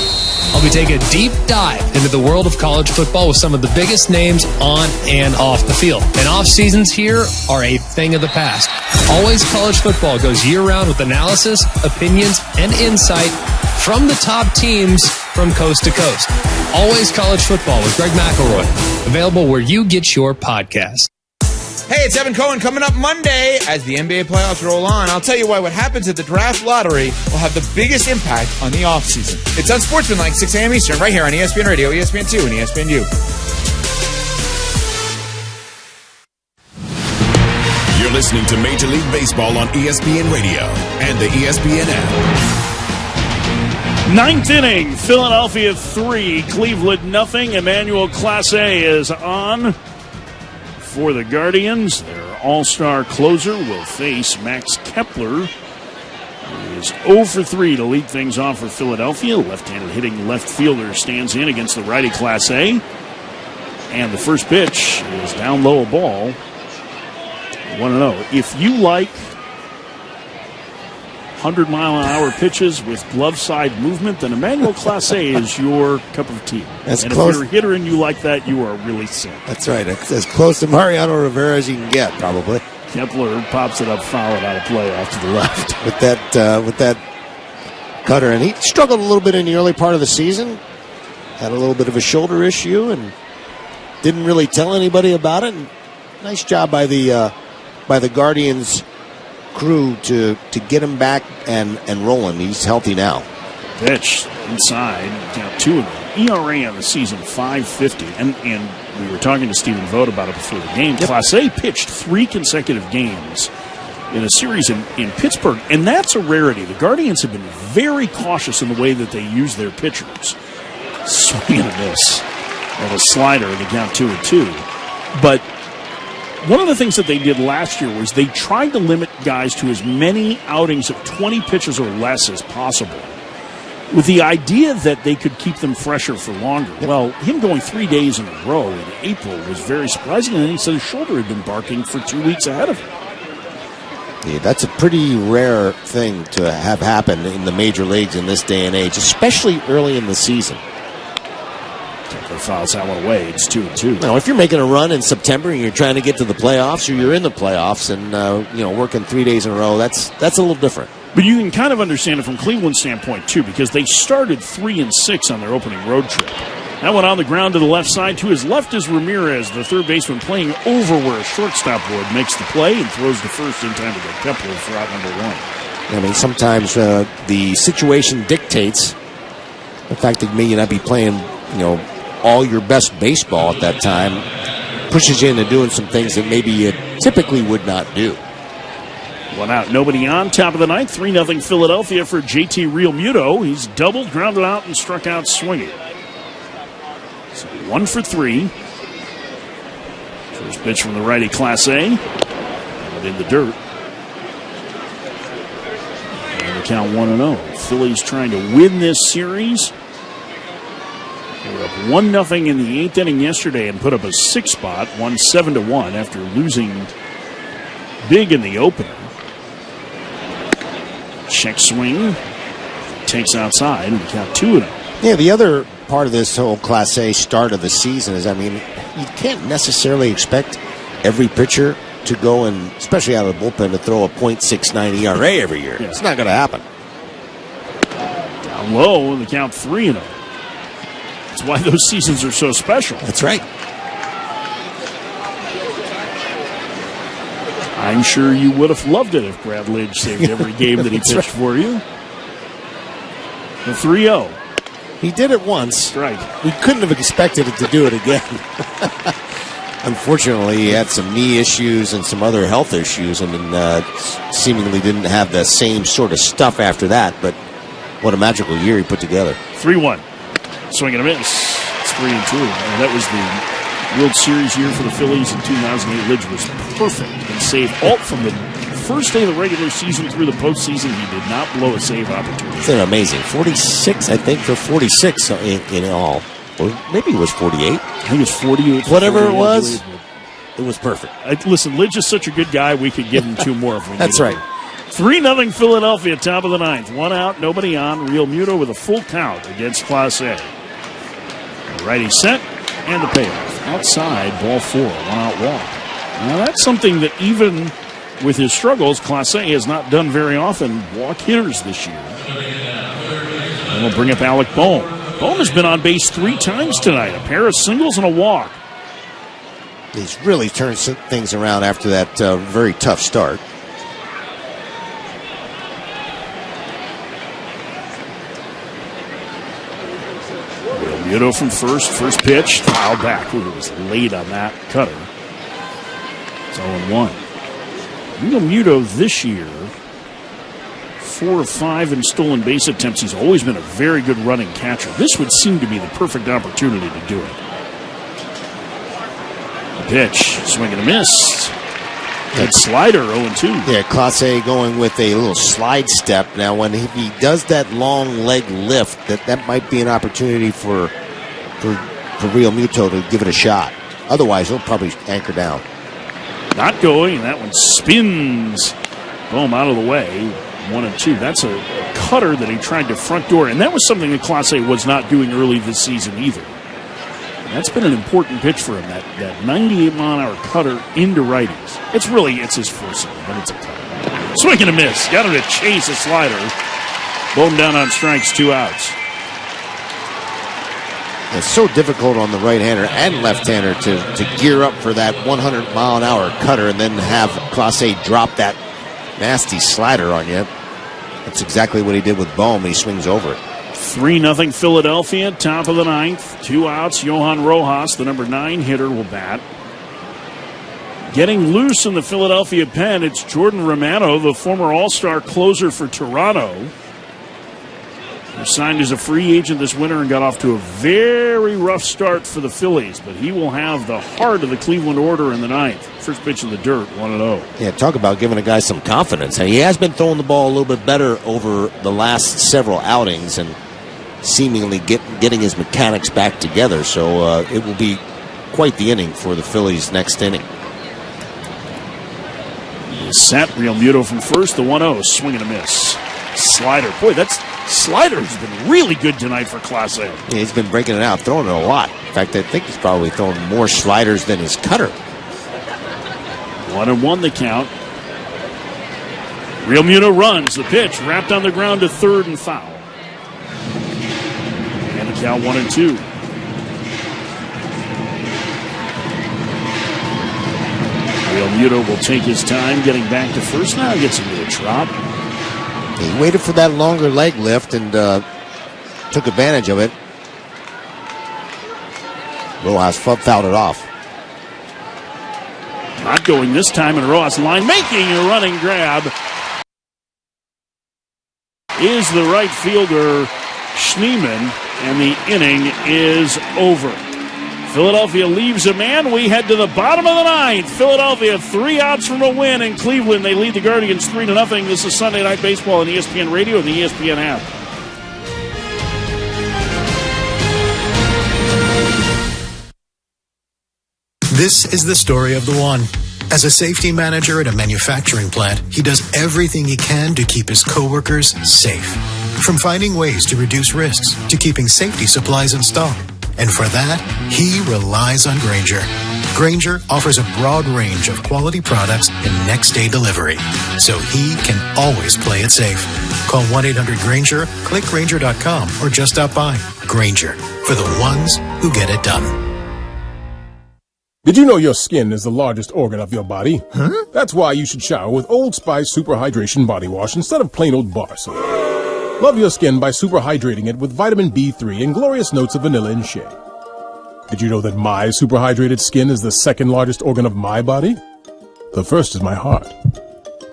I'll be taking a deep dive into the world of college football with some of the biggest names on and off the field. And off seasons here are a thing of the past. Always College Football goes year-round with analysis, opinions, and insight from the top teams from coast to coast. Always College Football with Greg McElroy. Available where you get your podcast. Hey, it's Evan Cohen coming up Monday as the NBA playoffs roll on. I'll tell you why what happens at the draft lottery will have the biggest impact on the offseason. It's on Sportsmanlike, 6 a.m. Eastern, right here on ESPN Radio, ESPN2, and ESPNU. You're listening to Major League Baseball on ESPN Radio and the ESPN app. Ninth inning, Philadelphia 3, Cleveland nothing. Emmanuel Clase is on for the Guardians. Their all-star closer will face Max Kepler. He is 0 for 3 to lead things off for Philadelphia. Left-handed hitting left fielder stands in against the righty Clase. And the first pitch is down low, a ball. 1-0. If you like 100-mile-an-hour pitches with glove-side movement, then Emmanuel Clase is your cup of tea. That's and close. If you're a hitter and you like that, you are really sick. That's right. It's as close to Mariano Rivera as you can get, probably. Kepler pops it up, foul it out of play off to the left. With that cutter. And he struggled a little bit in the early part of the season. Had a little bit of a shoulder issue and didn't really tell anybody about it. And nice job by the Guardians crew to get him back and rolling. He's healthy now. Pitch inside, count 2-0. ERA on the season 5.50, and we were talking to Stephen Vogt about it before the game. Yep. Clase pitched 3 consecutive games in a series in Pittsburgh, and that's a rarity. The Guardians have been very cautious in the way that they use their pitchers. Swing and a miss, and a slider in the count 2-2. But one of the things that they did last year was they tried to limit guys to as many outings of 20 pitches or less as possible, with the idea that they could keep them fresher for longer. Yep. Well, him going 3 days in a row in April was very surprising, and then he said his shoulder had been barking for 2 weeks ahead of him. Yeah, that's a pretty rare thing to have happen in the major leagues in this day and age, especially early in the season. Kepler fouls that one away. It's 2-2. Now, if you're making a run in September and you're trying to get to the playoffs, or you're in the playoffs and working 3 days in a row, that's a little different. But you can kind of understand it from Cleveland's standpoint too, because they started 3-6 on their opening road trip. That one on the ground to the left side. To his left is Ramirez, the third baseman, playing over where a shortstop would, makes the play and throws the first in time to get Kepler for out number 1. I mean, sometimes the situation dictates the fact that you may not be playing, all your best baseball at that time, pushes you into doing some things that maybe you typically would not do. 1 out, nobody on. Top of the ninth, 3-0 Philadelphia for JT Realmuto. He's doubled, grounded out, and struck out swinging. So 1 for 3. First pitch from the righty Clase, but in the dirt. And the count 1-0. Phillies trying to win this series. They were up 1-0 in the 8th inning yesterday and put up a 6 spot, won 7-1 after losing big in the opener. Check swing, takes outside, and count 2-0. Yeah, the other part of this whole Class A start of the season is, you can't necessarily expect every pitcher to go and, especially out of the bullpen, to throw a .69 ERA every year. Yeah. It's not going to happen. Down low, and the count 3-0. That's why those seasons are so special. That's right. I'm sure you would have loved it if Brad Lidge saved every game that he pitched for you. The 3-0. He did it once. Right. We couldn't have expected it to do it again. Unfortunately, he had some knee issues and some other health issues, and seemingly didn't have the same sort of stuff after that. But what a magical year he put together. 3-1. Swing and a miss. It's 3-2. And that was the World Series year for the Phillies in 2008. Lidge was perfect and saved all from the first day of the regular season through the postseason. He did not blow a save opportunity. It's amazing. 46, I think, for 46 in all. Or maybe it was 48. I think it was 48. Whatever it was perfect. Listen, Lidge is such a good guy, we could give him 2 more if we need. That's right. 3-0 Philadelphia, top of the ninth. 1 out, nobody on. Realmuto with a full count against Clase. Righty set, and the payoff. Outside, ball 4, 1 out walk. Now that's something that even with his struggles, Clase has not done very often. Walk hitters this year. And we'll bring up Alec Bohm. Bohm has been on base 3 times tonight, a pair of singles and a walk. He's really turned some things around after that very tough start. Muto from first pitch, fouled back. Ooh, it was late on that cutter. It's 0-1. Muto this year, 4 of 5 in stolen base attempts. He's always been a very good running catcher. This would seem to be the perfect opportunity to do it. The pitch, swing and a miss. Good slider, 0-2. Yeah, Clase going with a little slide step. Now, when he does that long leg lift, that might be an opportunity for Real Muto to give it a shot. Otherwise, he'll probably anchor down. Not going, and that one spins. Boom, out of the way. 1-2. That's a cutter that he tried to front door, and that was something that Clase was not doing early this season either. And that's been an important pitch for him, that 98-mile-an-hour cutter into righties. It's his forcing, but it's a cutter. Swing and a miss. Got him to chase a slider. Boom down on strikes, 2 outs. It's so difficult on the right-hander and left-hander to gear up for that 100-mile-an-hour cutter and then have Clase drop that nasty slider on you. That's exactly what he did with Bohm. He swings over it. 3-0 Philadelphia, top of the 9th. 2 outs. Johan Rojas, the number 9 hitter, will bat. Getting loose in the Philadelphia pen, it's Jordan Romano, the former All-Star closer for Toronto, who signed as a free agent this winter and got off to a very rough start for the Phillies. But he will have the heart of the Cleveland order in the 9th. First pitch in the dirt, 1-0. Yeah, talk about giving a guy some confidence. And he has been throwing the ball a little bit better over the last several outings and seemingly getting his mechanics back together. So it will be quite the inning for the Phillies next inning. Set, Real Muto from first, the 1-0, swing and a miss. Slider. Boy, slider has been really good tonight for Clase. Yeah, he's been breaking it out, throwing it a lot. In fact, I think he's probably throwing more sliders than his cutter. 1-1 the count. Real Muto runs. The pitch wrapped on the ground to third and foul. And the count 1-2. Real Muto will take his time getting back to first. Now he gets into a trot. He waited for that longer leg lift and took advantage of it. Rojas fouled it off. Not going this time, and Rojas line making a running grab is the right fielder Schneemann, and the inning is over. Philadelphia leaves a man. We head to the bottom of the 9th. Philadelphia 3 outs from a win in Cleveland. They lead the Guardians 3-0. This is Sunday Night Baseball on ESPN Radio and the ESPN app. This is the story of the one. As a safety manager at a manufacturing plant, he does everything he can to keep his coworkers safe. From finding ways to reduce risks to keeping safety supplies in stock. And for that, he relies on Grainger. Grainger offers a broad range of quality products and next-day delivery, so he can always play it safe. Call 1-800-GRAINGER, click Grainger.com, or just stop by. Grainger, for the ones who get it done. Did you know your skin is the largest organ of your body? Huh? That's why you should shower with Old Spice Super Hydration Body Wash instead of plain old bar soap. Love your skin by super hydrating it with vitamin B3 and glorious notes of vanilla and shea. Did you know that my super hydrated skin is the second largest organ of my body? The first is my heart.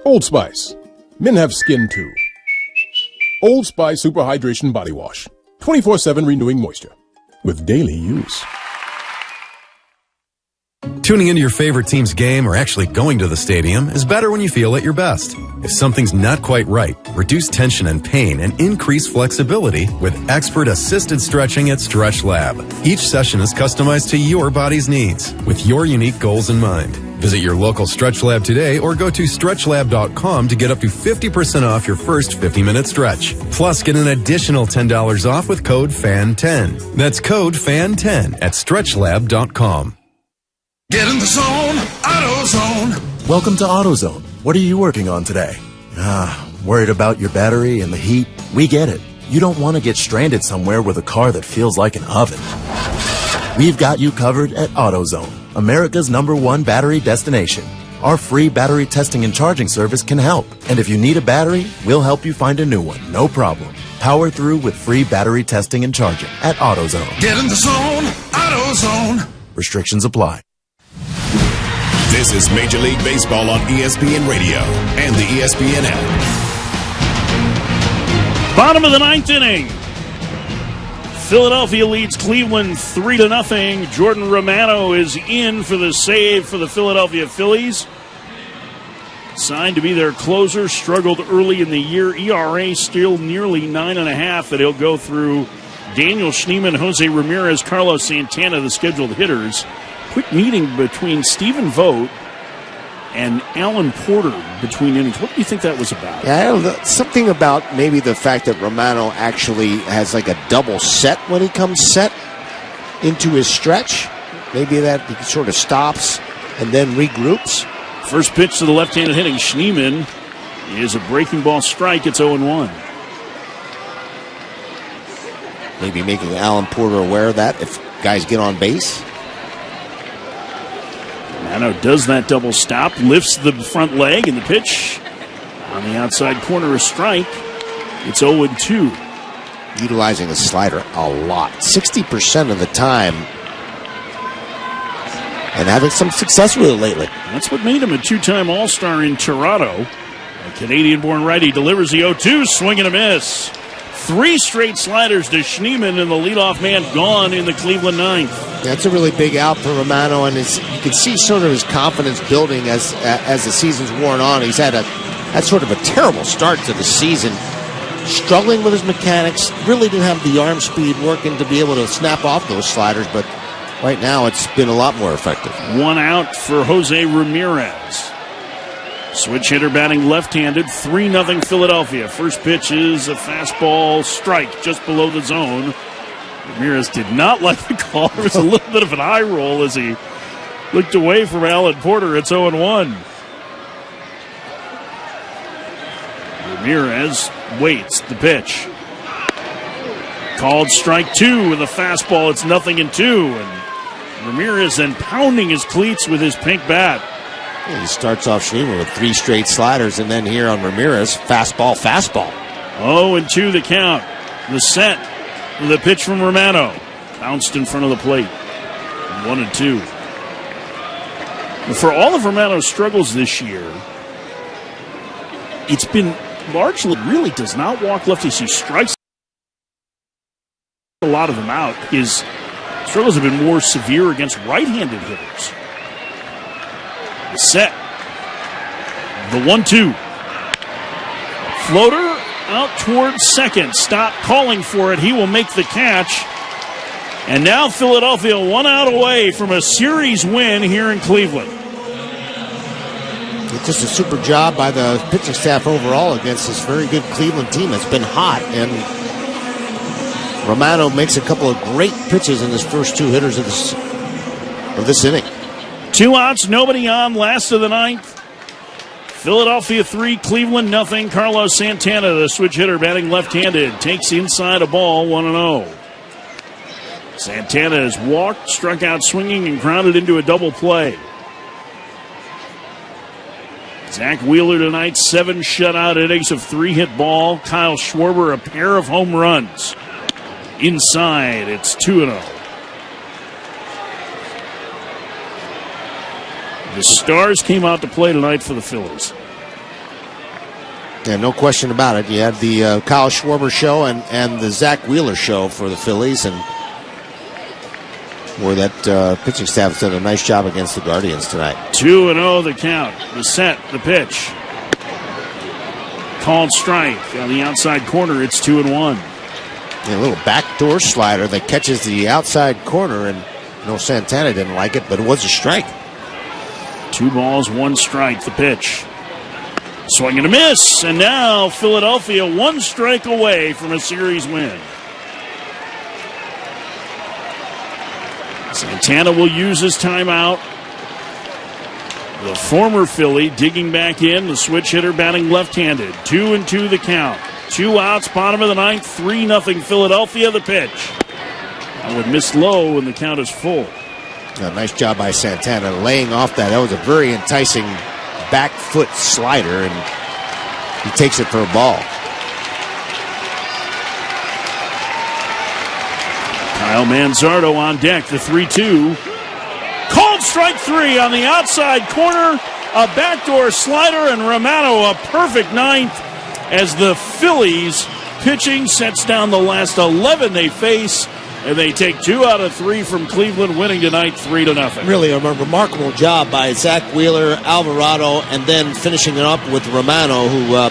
Old Spice. Men have skin too. Old Spice Super Hydration Body Wash. 24/7 renewing moisture. With daily use. Tuning into your favorite team's game or actually going to the stadium is better when you feel at your best. If something's not quite right, reduce tension and pain and increase flexibility with expert-assisted stretching at Stretch Lab. Each session is customized to your body's needs with your unique goals in mind. Visit your local Stretch Lab today or go to StretchLab.com to get up to 50% off your first 50-minute stretch. Plus, get an additional $10 off with code FAN10. That's code FAN10 at StretchLab.com. Get in the zone, AutoZone. Welcome to AutoZone. What are you working on today? Worried about your battery and the heat? We get it. You don't want to get stranded somewhere with a car that feels like an oven. We've got you covered at AutoZone, America's #1 battery destination. Our free battery testing and charging service can help. And if you need a battery, we'll help you find a new one, no problem. Power through with free battery testing and charging at AutoZone. Get in the zone, AutoZone. Restrictions apply. This is Major League Baseball on ESPN Radio and the ESPN app. Bottom of the ninth inning. Philadelphia leads Cleveland 3-0. Jordan Romano is in for the save for the Philadelphia Phillies. Signed to be their closer, struggled early in the year. ERA still nearly 9.5, and he'll go through Daniel Schneemann, Jose Ramirez, Carlos Santana, the scheduled hitters. Quick meeting between Stephen Vogt and Alan Porter between innings. What do you think that was about? Yeah, I don't know, something about maybe the fact that Romano actually has like a double set when he comes set into his stretch. Maybe that he sort of stops and then regroups. First pitch to the left-handed hitting Schneemann is a breaking ball strike. It's 0-1. Maybe making Alan Porter aware of that if guys get on base. Romano does that double stop, lifts the front leg, and the pitch on the outside corner, a strike. It's 0-2. Utilizing the slider a lot, 60% of the time, and having some success with it lately. That's what made him a two-time All-Star in Toronto. A Canadian-born righty delivers the 0-2, swing and a miss. 3 straight sliders to Schneemann, and the leadoff man gone in the Cleveland ninth. That's a really big out for Romano, and you can see sort of his confidence building as the season's worn on. He's had sort of a terrible start to the season, struggling with his mechanics, really didn't have the arm speed working to be able to snap off those sliders, but right now it's been a lot more effective. 1 out for Jose Ramirez. Switch hitter batting left-handed, 3-0 Philadelphia. First pitch is a fastball strike just below the zone. Ramirez did not like the call. There was a little bit of an eye roll as he looked away from Alan Porter. It's 0-1. Ramirez waits the pitch. Called strike 2 with a fastball. It's 0-2. And Ramirez then pounding his cleats with his pink bat. Yeah, he starts off Schneemann with 3 straight sliders, and then here on Ramirez, fastball. 0-2 the count. The set with a pitch from Romano. Bounced in front of the plate. 1-2. For all of Romano's struggles this year, it's been largely really does not walk lefties. He strikes a lot of them out. His struggles have been more severe against right-handed hitters. The set. The 1-2. Floater out towards second. Stop calling for it. He will make the catch. And now Philadelphia 1 out away from a series win here in Cleveland. It's just a super job by the pitching staff overall against this very good Cleveland team. It's been hot, and Romano makes a couple of great pitches in his first 2 hitters of this inning. 2 outs, nobody on, last of the ninth. Philadelphia 3, Cleveland 0. Carlos Santana, the switch hitter, batting left-handed, takes inside a ball, 1-0. Santana has walked, struck out swinging, and grounded into a double play. Zach Wheeler tonight, 7 shutout innings of 3-hit ball. Kyle Schwarber, a pair of home runs. Inside, it's 2-0. The Stars came out to play tonight for the Phillies. Yeah, no question about it. You had the Kyle Schwarber show and the Zach Wheeler show for the Phillies, and where that pitching staff has done a nice job against the Guardians tonight. 2-0 the count. The set, the pitch. Called strike on the outside corner. It's 2-1. Yeah, a little backdoor slider that catches the outside corner, and Santana didn't like it, but it was a strike. 2 balls, 1 strike, the pitch. Swing and a miss, and now Philadelphia 1 strike away from a series win. Santana will use his timeout. The former Philly digging back in, the switch hitter batting left-handed. 2-2 the count. 2 outs, bottom of the ninth, 3-0 Philadelphia, the pitch. That would miss low, and the count is full. Nice job by Santana laying off that. That was a very enticing back foot slider, and he takes it for a ball. Kyle Manzardo on deck, the 3-2. Called strike 3 on the outside corner. A backdoor slider, and Romano a perfect ninth as the Phillies pitching sets down the last 11 they face. And they take 2 out of 3 from Cleveland, winning tonight 3-0. Really a remarkable job by Zach Wheeler, Alvarado, and then finishing it up with Romano, who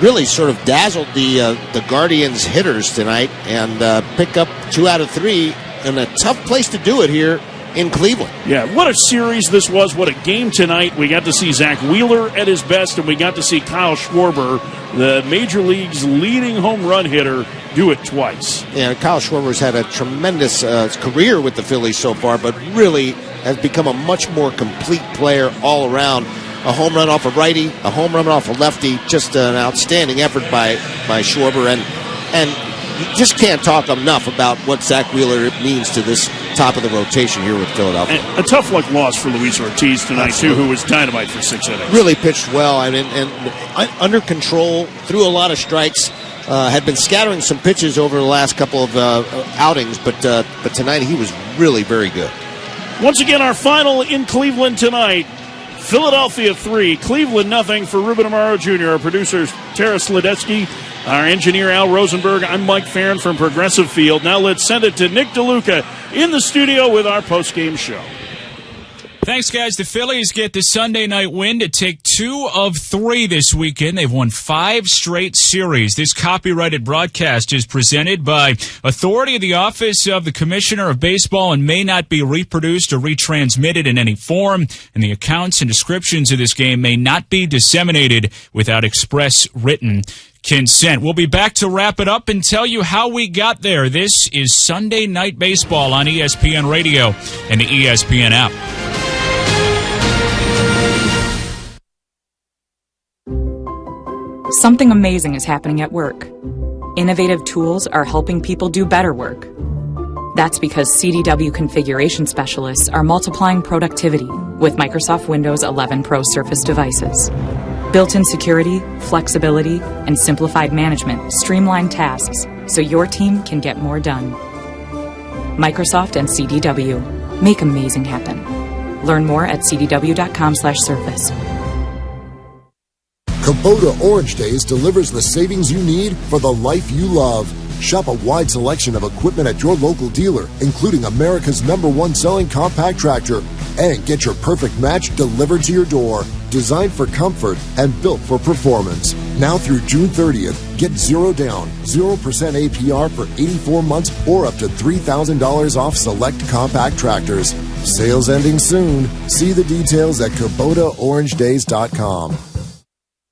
really sort of dazzled the Guardians hitters tonight, and pick up 2 out of 3 in a tough place to do it here in Cleveland. Yeah, what a series this was. What a game tonight. We got to see Zach Wheeler at his best, and we got to see Kyle Schwarber, the Major League's leading home run hitter, do it twice. Yeah, Kyle Schwarber's had a tremendous career with the Phillies so far, but really has become a much more complete player all around. A home run off a righty, a home run off a lefty, just an outstanding effort by Schwarber, and you just can't talk enough about what Zach Wheeler means to this top of the rotation here with Philadelphia. And a tough luck loss for Luis Ortiz tonight, Absolutely. too, who was dynamite for 6 innings. Really pitched well, and under control, threw a lot of strikes. Had been scattering some pitches over the last couple of outings, but tonight he was really very good. Once again, our final in Cleveland tonight. Philadelphia 3, Cleveland 0 for Ruben Amaro Jr., our producer Tara Sledetsky, our engineer Al Rosenberg. I'm Mike Farron from Progressive Field. Now let's send it to Nick DeLuca in the studio with our post-game show. Thanks, guys. The Phillies get the Sunday night win to take 2 of 3 this weekend. They've won 5 straight series. This copyrighted broadcast is presented by authority of the Office of the Commissioner of Baseball and may not be reproduced or retransmitted in any form. And the accounts and descriptions of this game may not be disseminated without express written consent. We'll be back to wrap it up and tell you how we got there. This is Sunday Night Baseball on ESPN Radio and the ESPN app. Something amazing is happening at work. Innovative tools are helping people do better work. That's because CDW configuration specialists are multiplying productivity with Microsoft Windows 11 Pro Surface devices. Built-in security, flexibility, and simplified management streamline tasks so your team can get more done. Microsoft and CDW make amazing happen. Learn more at cdw.com/surface. Kubota Orange Days delivers the savings you need for the life you love. Shop a wide selection of equipment at your local dealer, including America's #1 selling compact tractor, and get your perfect match delivered to your door. Designed for comfort and built for performance. Now through June 30th, get 0 down, 0% APR for 84 months or up to $3,000 off select compact tractors. Sales ending soon. See the details at KubotaOrangeDays.com.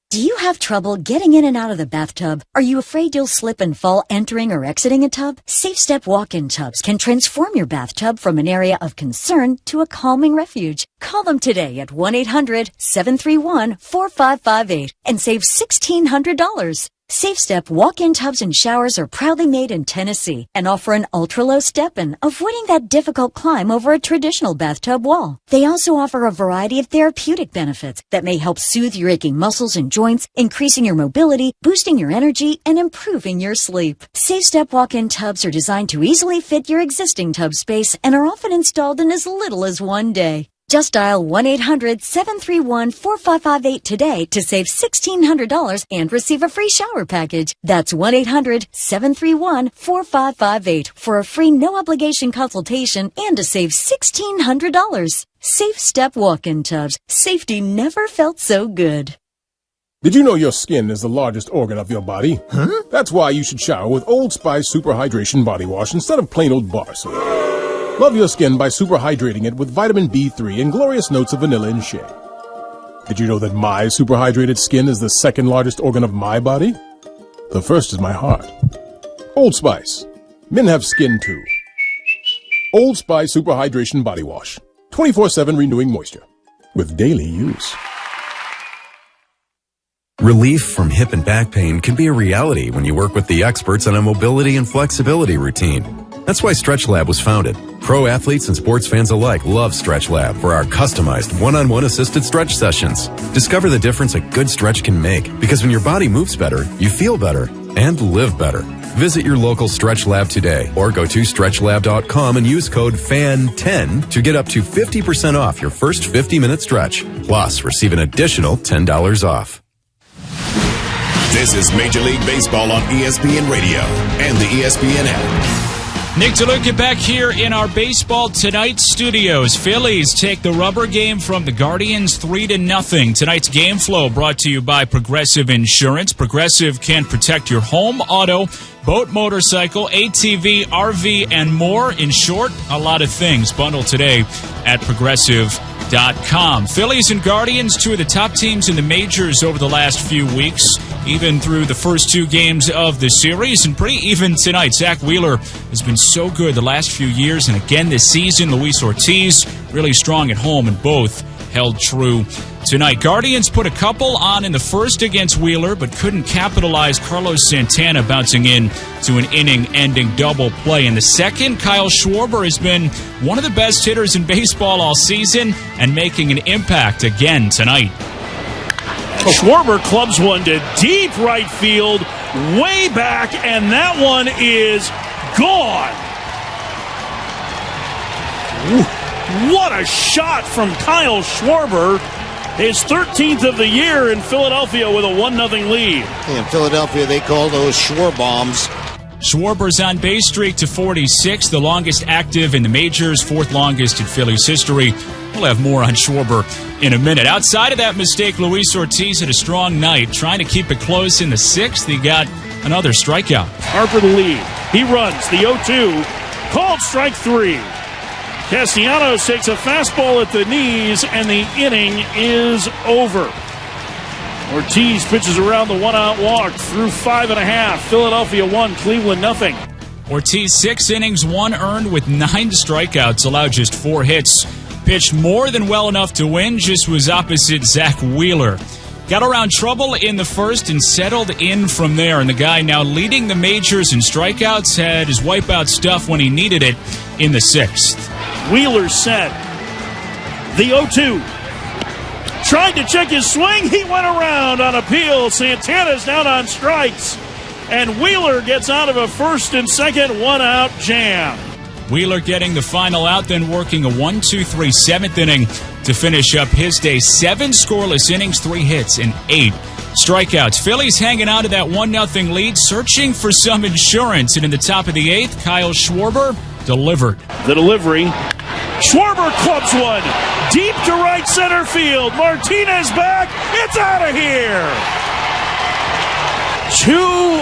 Do you have trouble getting in and out of the bathtub? Are you afraid you'll slip and fall entering or exiting a tub? Safe Step walk-in tubs can transform your bathtub from an area of concern to a calming refuge. Call them today at 1-800-731-4558 and save $1,600. Safe Step walk-in tubs and showers are proudly made in Tennessee and offer an ultra-low step-in, avoiding that difficult climb over a traditional bathtub wall. They also offer a variety of therapeutic benefits that may help soothe your aching muscles and joints, increasing your mobility, boosting your energy, and improving your sleep. Safe Step walk-in tubs are designed to easily fit your existing tub space and are often installed in as little as 1 day. Just dial 1-800-731-4558 today to save $1,600 and receive a free shower package. That's 1-800-731-4558 for a free no-obligation consultation and to save $1,600. Safe Step walk-in tubs. Safety never felt so good. Did you know your skin is the largest organ of your body? Huh? That's why you should shower with Old Spice Super Hydration Body Wash instead of plain old bar soap. Love your skin by super hydrating it with vitamin B3 and glorious notes of vanilla and shea. Did you know that my super hydrated skin is the second largest organ of my body? The first is my heart. Old Spice. Men have skin too. Old Spice Super Hydration Body Wash. 24/7 renewing moisture. with daily use. Relief from hip and back pain can be a reality when you work with the experts on a mobility and flexibility routine. That's why StretchLab was founded. Pro athletes and sports fans alike love StretchLab for our customized one-on-one assisted stretch sessions. Discover the difference a good stretch can make, because when your body moves better, you feel better and live better. Visit your local StretchLab today or go to stretchlab.com and use code FAN10 to get up to 50% off your first 50-minute stretch. Plus, receive an additional $10 off. This is Major League Baseball on ESPN Radio and the ESPN app. Nick DeLuca back here in our Baseball Tonight studios. Phillies take the rubber game from the Guardians 3-0. Tonight's game flow brought to you by Progressive Insurance. Progressive can protect your home, auto, boat, motorcycle, ATV, RV, and more. In short, a lot of things. Bundle today at Progressive.com. Phillies and Guardians, two of the top teams in the majors over the last few weeks, even through the first two games of the series, and pretty even tonight. Zach Wheeler has been so good the last few years, and again this season. Luis Ortiz really strong at home, and both held true tonight. Guardians put a couple on in the first against Wheeler, but couldn't capitalize. Carlos Santana bouncing in to an inning-ending double play. In the second, Kyle Schwarber has been one of the best hitters in baseball all season and making an impact again tonight. Schwarber clubs one to deep right field, way back, and that one is gone. What a shot from Kyle Schwarber. His 13th of the year in Philadelphia with a 1-0 lead. In Philadelphia, they call those Schwarbombs. Schwarber's on base streak to 46, the longest active in the majors, fourth longest in Phillies history. We'll have more on Schwarber in a minute. Outside of that mistake, Luis Ortiz had a strong night, trying to keep it close in the sixth. He got another strikeout. Harper the lead. He runs the 0-2, called strike three. Castellanos takes a fastball at the knees, and the inning is over. Ortiz pitches around the one-out walk through 5.5. Philadelphia 1, Cleveland 0. Ortiz 6 innings, 1 earned with 9 strikeouts, allowed just 4 hits. Pitched more than well enough to win, just was opposite Zach Wheeler. Got around trouble in the first and settled in from there. And the guy now leading the majors in strikeouts had his wipeout stuff when he needed it in the sixth. Wheeler set. The 0-2. Tried to check his swing. He went around on appeal. Santana's down on strikes. And Wheeler gets out of a first and second one-out jam. Wheeler getting the final out, then working a 1-2-3 7th inning to finish up his day. 7 scoreless innings, 3 hits, and 8 strikeouts. Phillies hanging on to that 1-0 lead, searching for some insurance. And in the top of the 8th, Kyle Schwarber delivered. The delivery. Schwarber clubs one. Deep to right center field. Martinez back. It's out of here. 2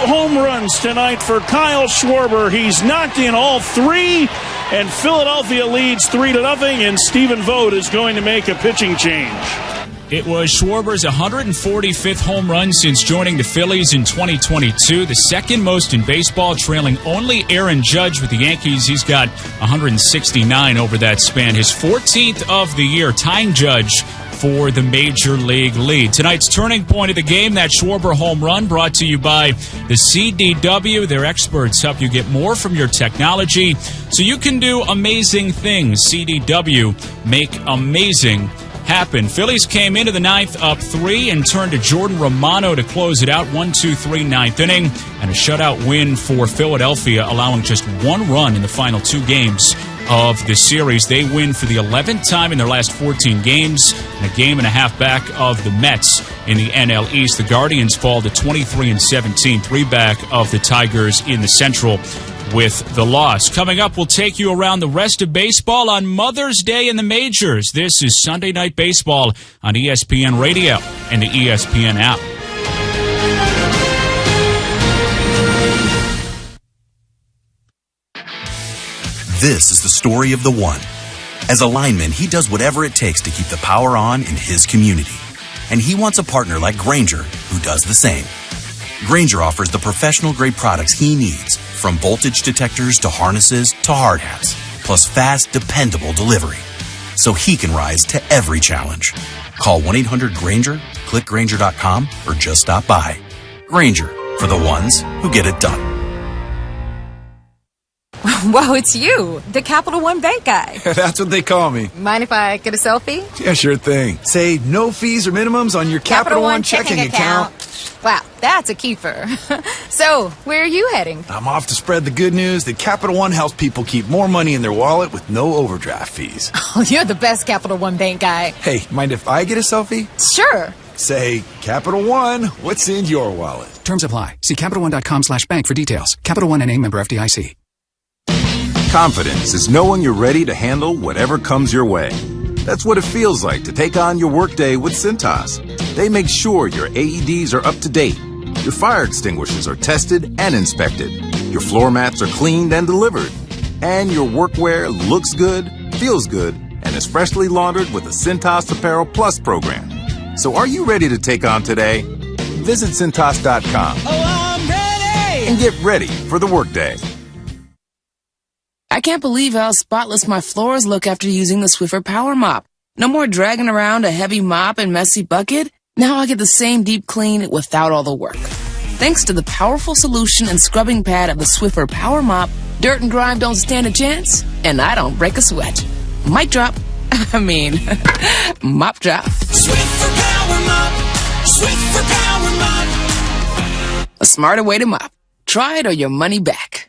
home runs tonight for Kyle Schwarber. He's knocked in all 3, and Philadelphia leads 3-0, and Stephen Vogt is going to make a pitching change. It was Schwarber's 145th home run since joining the Phillies in 2022, the second most in baseball, trailing only Aaron Judge with the Yankees. He's got 169 over that span. His 14th of the year, tying Judge for the Major League lead. Tonight's turning point of the game, that Schwarber home run, brought to you by the CDW. Their experts help you get more from your technology so you can do amazing things. CDW, make amazing happen. Phillies came into the 9th up 3 and turned to Jordan Romano to close it out. 1-2-3 9th inning, and a shutout win for Philadelphia, allowing just 1 run in the final 2 games of the series. They win for the 11th time in their last 14 games, and a game and a half back of the Mets in the NL East. The Guardians fall to 23-17, 3 back of the Tigers in the Central with the loss. Coming up, we'll take you around the rest of baseball on Mother's Day in the majors. This is Sunday Night Baseball on ESPN Radio and the ESPN app. This is the story of the one. As a lineman, he does whatever it takes to keep the power on in his community. And he wants a partner like Grainger who does the same. Grainger offers the professional-grade products he needs, from voltage detectors to harnesses to hard hats, plus fast, dependable delivery. so he can rise to every challenge. Call 1-800-GRANGER, click Grainger.com, or just stop by. Grainger, for the ones who get it done. Whoa, it's you, the Capital One Bank guy. That's what they call me. Mind if I get a selfie? Yeah, sure thing. Say no fees or minimums on your Capital One checking account. Wow, that's a keeper. So, where are you heading? I'm off to spread the good news that Capital One helps people keep more money in their wallet with no overdraft fees. Oh, you're the best Capital One Bank guy. Hey, mind if I get a selfie? Sure. Say, Capital One, what's in your wallet? Terms apply. See CapitalOne.com/bank for details. Capital One N.A. member FDIC. Confidence is knowing you're ready to handle whatever comes your way. That's what it feels like to take on your workday with Cintas. They make sure your AEDs are up to date, your fire extinguishers are tested and inspected, your floor mats are cleaned and delivered, and your workwear looks good, feels good, and is freshly laundered with the Cintas Apparel Plus program. So are you ready to take on today? Visit Cintas.com. Oh, I'm ready! And get ready for the workday. I can't believe how spotless my floors look after using the Swiffer Power Mop. No more dragging around a heavy mop and messy bucket. Now I get the same deep clean without all the work. Thanks to the powerful solution and scrubbing pad of the Swiffer Power Mop, dirt and grime don't stand a chance, and I don't break a sweat. Mic drop. Mop drop. Swiffer Power Mop. Swiffer Power Mop. A smarter way to mop. Try it or your money back.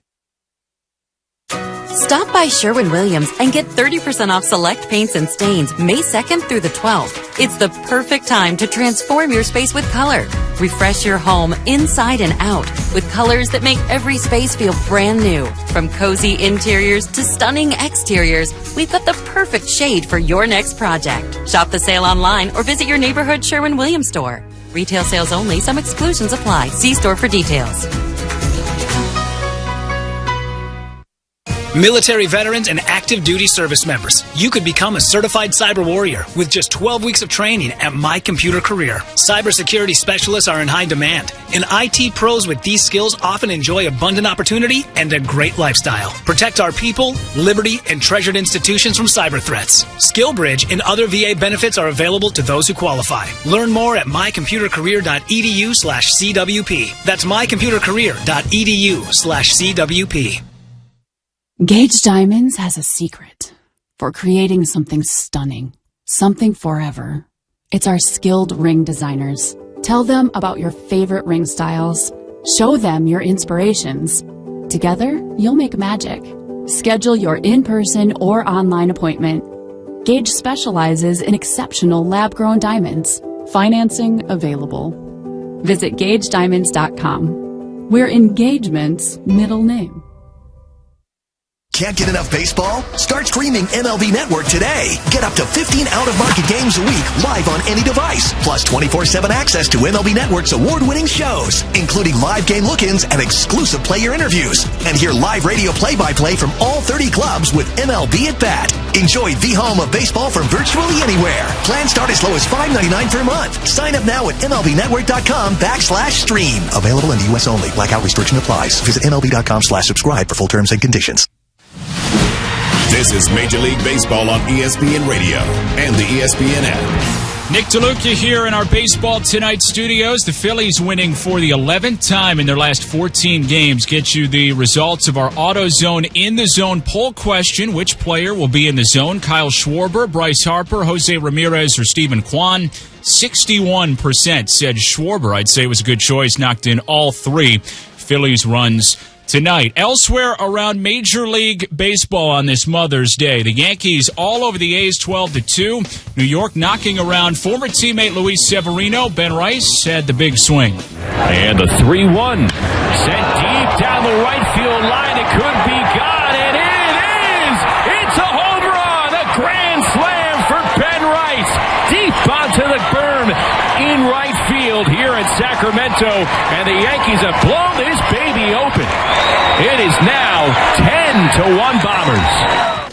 Stop by Sherwin-Williams and get 30% off select paints and stains May 2nd through the 12th. It's the perfect time to transform your space with color. Refresh your home inside and out with colors that make every space feel brand new. From cozy interiors to stunning exteriors, we've got the perfect shade for your next project. Shop the sale online or visit your neighborhood Sherwin-Williams store. Retail sales only. Some exclusions apply. See store for details. Military veterans and active duty service members, you could become a certified cyber warrior with just 12 weeks of training at My Computer Career. Cybersecurity specialists are in high demand, and IT pros with these skills often enjoy abundant opportunity and a great lifestyle. Protect our people, liberty, and treasured institutions from cyber threats. SkillBridge and other VA benefits are available to those who qualify. Learn more at mycomputercareer.edu/CWP. That's mycomputercareer.edu/CWP. Gage Diamonds has a secret for creating something stunning, something forever. It's our skilled ring designers. Tell them about your favorite ring styles. Show them your inspirations. Together, you'll make magic. Schedule your in-person or online appointment. Gage specializes in exceptional lab-grown diamonds. Financing available. Visit GageDiamonds.com. We're engagement's middle name. Can't get enough baseball? Start streaming MLB Network today. Get up to 15 out-of-market games a week live on any device. Plus 24/7 access to MLB Network's award-winning shows, including live game look-ins and exclusive player interviews. And hear live radio play-by-play from all 30 clubs with MLB at Bat. Enjoy the home of baseball from virtually anywhere. Plans start as low as $5.99 per month. Sign up now at MLBnetwork.com/stream. Available in the U.S. only. Blackout restriction applies. Visit MLB.com/subscribe for full terms and conditions. This is Major League Baseball on ESPN Radio and the ESPN app. Nick DeLuca here in our Baseball Tonight studios. The Phillies winning for the 11th time in their last 14 games. Get you the results of our AutoZone In the Zone poll question. Which player will be in the zone? Kyle Schwarber, Bryce Harper, Jose Ramirez, or Stephen Kwan? 61% said Schwarber. I'd say it was a good choice. Knocked in all three Phillies runs tonight. Elsewhere around Major League Baseball on this Mother's Day, the Yankees all over the A's 12-2. New York knocking around former teammate Luis Severino. Ben Rice had the big swing. And the 3-1 sent deep down the right field line. It could be gone, and it is! It's a home run! A grand slam for Ben Rice! Deep onto the berm in right field here in Sacramento, and the Yankees have blown this baby open. It is now 10-1 Bombers.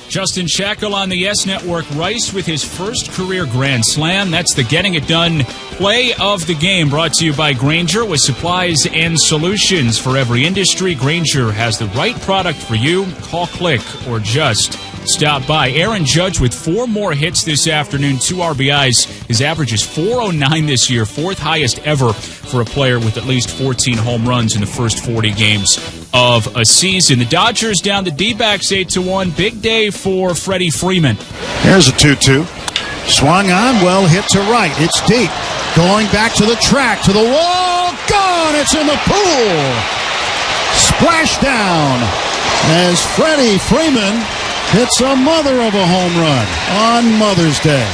Justin Shackle on the Yes Network. Rice with his first career grand slam. That's the Getting It Done play of the game, brought to you by Grainger, with supplies and solutions for every industry. Grainger has the right product for you. Call, click, or just stop by. Aaron Judge with 4 more hits this afternoon, 2 RBIs. His average is .409 this year, 4th highest ever for a player with at least 14 home runs in the first 40 games of a season. The Dodgers down the D-backs 8-1. Big day for Freddie Freeman. Here's a 2-2. Swung on, well hit to right. It's deep. Going back to the track, to the wall. Gone! It's in the pool. Splash down as Freddie Freeman hits a mother of a home run on Mother's Day.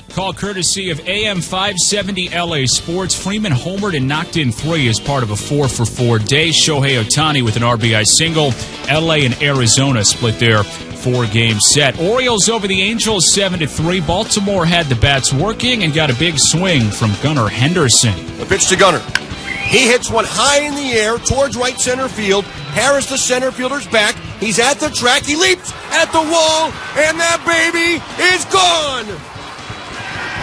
Call courtesy of AM 570 LA Sports. Freeman homered and knocked in 3 as part of a 4-for-4 day. Shohei Ohtani with an RBI single. LA and Arizona split their 4-game set. Orioles over the Angels 7-3. Baltimore had the bats working and got a big swing from Gunnar Henderson. The pitch to Gunnar. He hits one high in the air towards right center field. Harris, the center fielder's back. He's at the track. He leaps at the wall, and that baby is gone.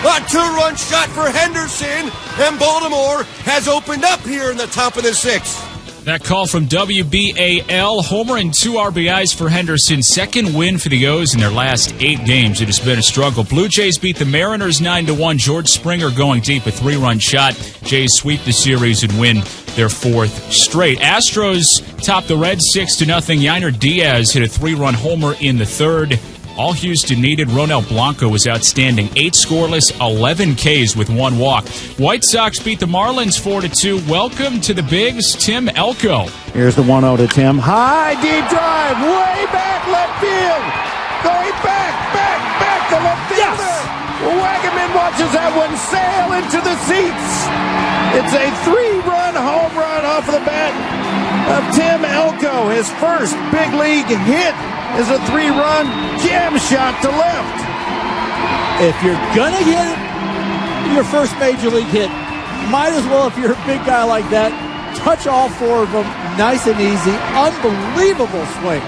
A 2-run shot for Henderson, and Baltimore has opened up here in the top of the 6th. That call from WBAL. Homer and 2 RBIs for Henderson. 2nd win for the O's in their last 8 games. It has been a struggle. Blue Jays beat the Mariners 9-1. George Springer going deep, a 3-run shot. Jays sweep the series and win their 4th straight. Astros top the Reds 6-0. Yainer Diaz hit a 3-run homer in the 3rd. All Houston needed. Ronel Blanco was outstanding. 8 scoreless, 11 Ks with 1 walk. White Sox beat the Marlins 4-2. Welcome to the Bigs, Tim Elko. Here's the 1-0 to Tim. High, deep drive, way back left field. Going back to left fielder. Yes! Wagaman watches that one sail into the seats. It's a 3-run home run off of the bat of Tim Elko. His first big league hit is a 3-run jam shot to left. If you're gonna get your first major league hit, might as well, if you're a big guy like that, touch all 4 of them nice and easy. Unbelievable swing.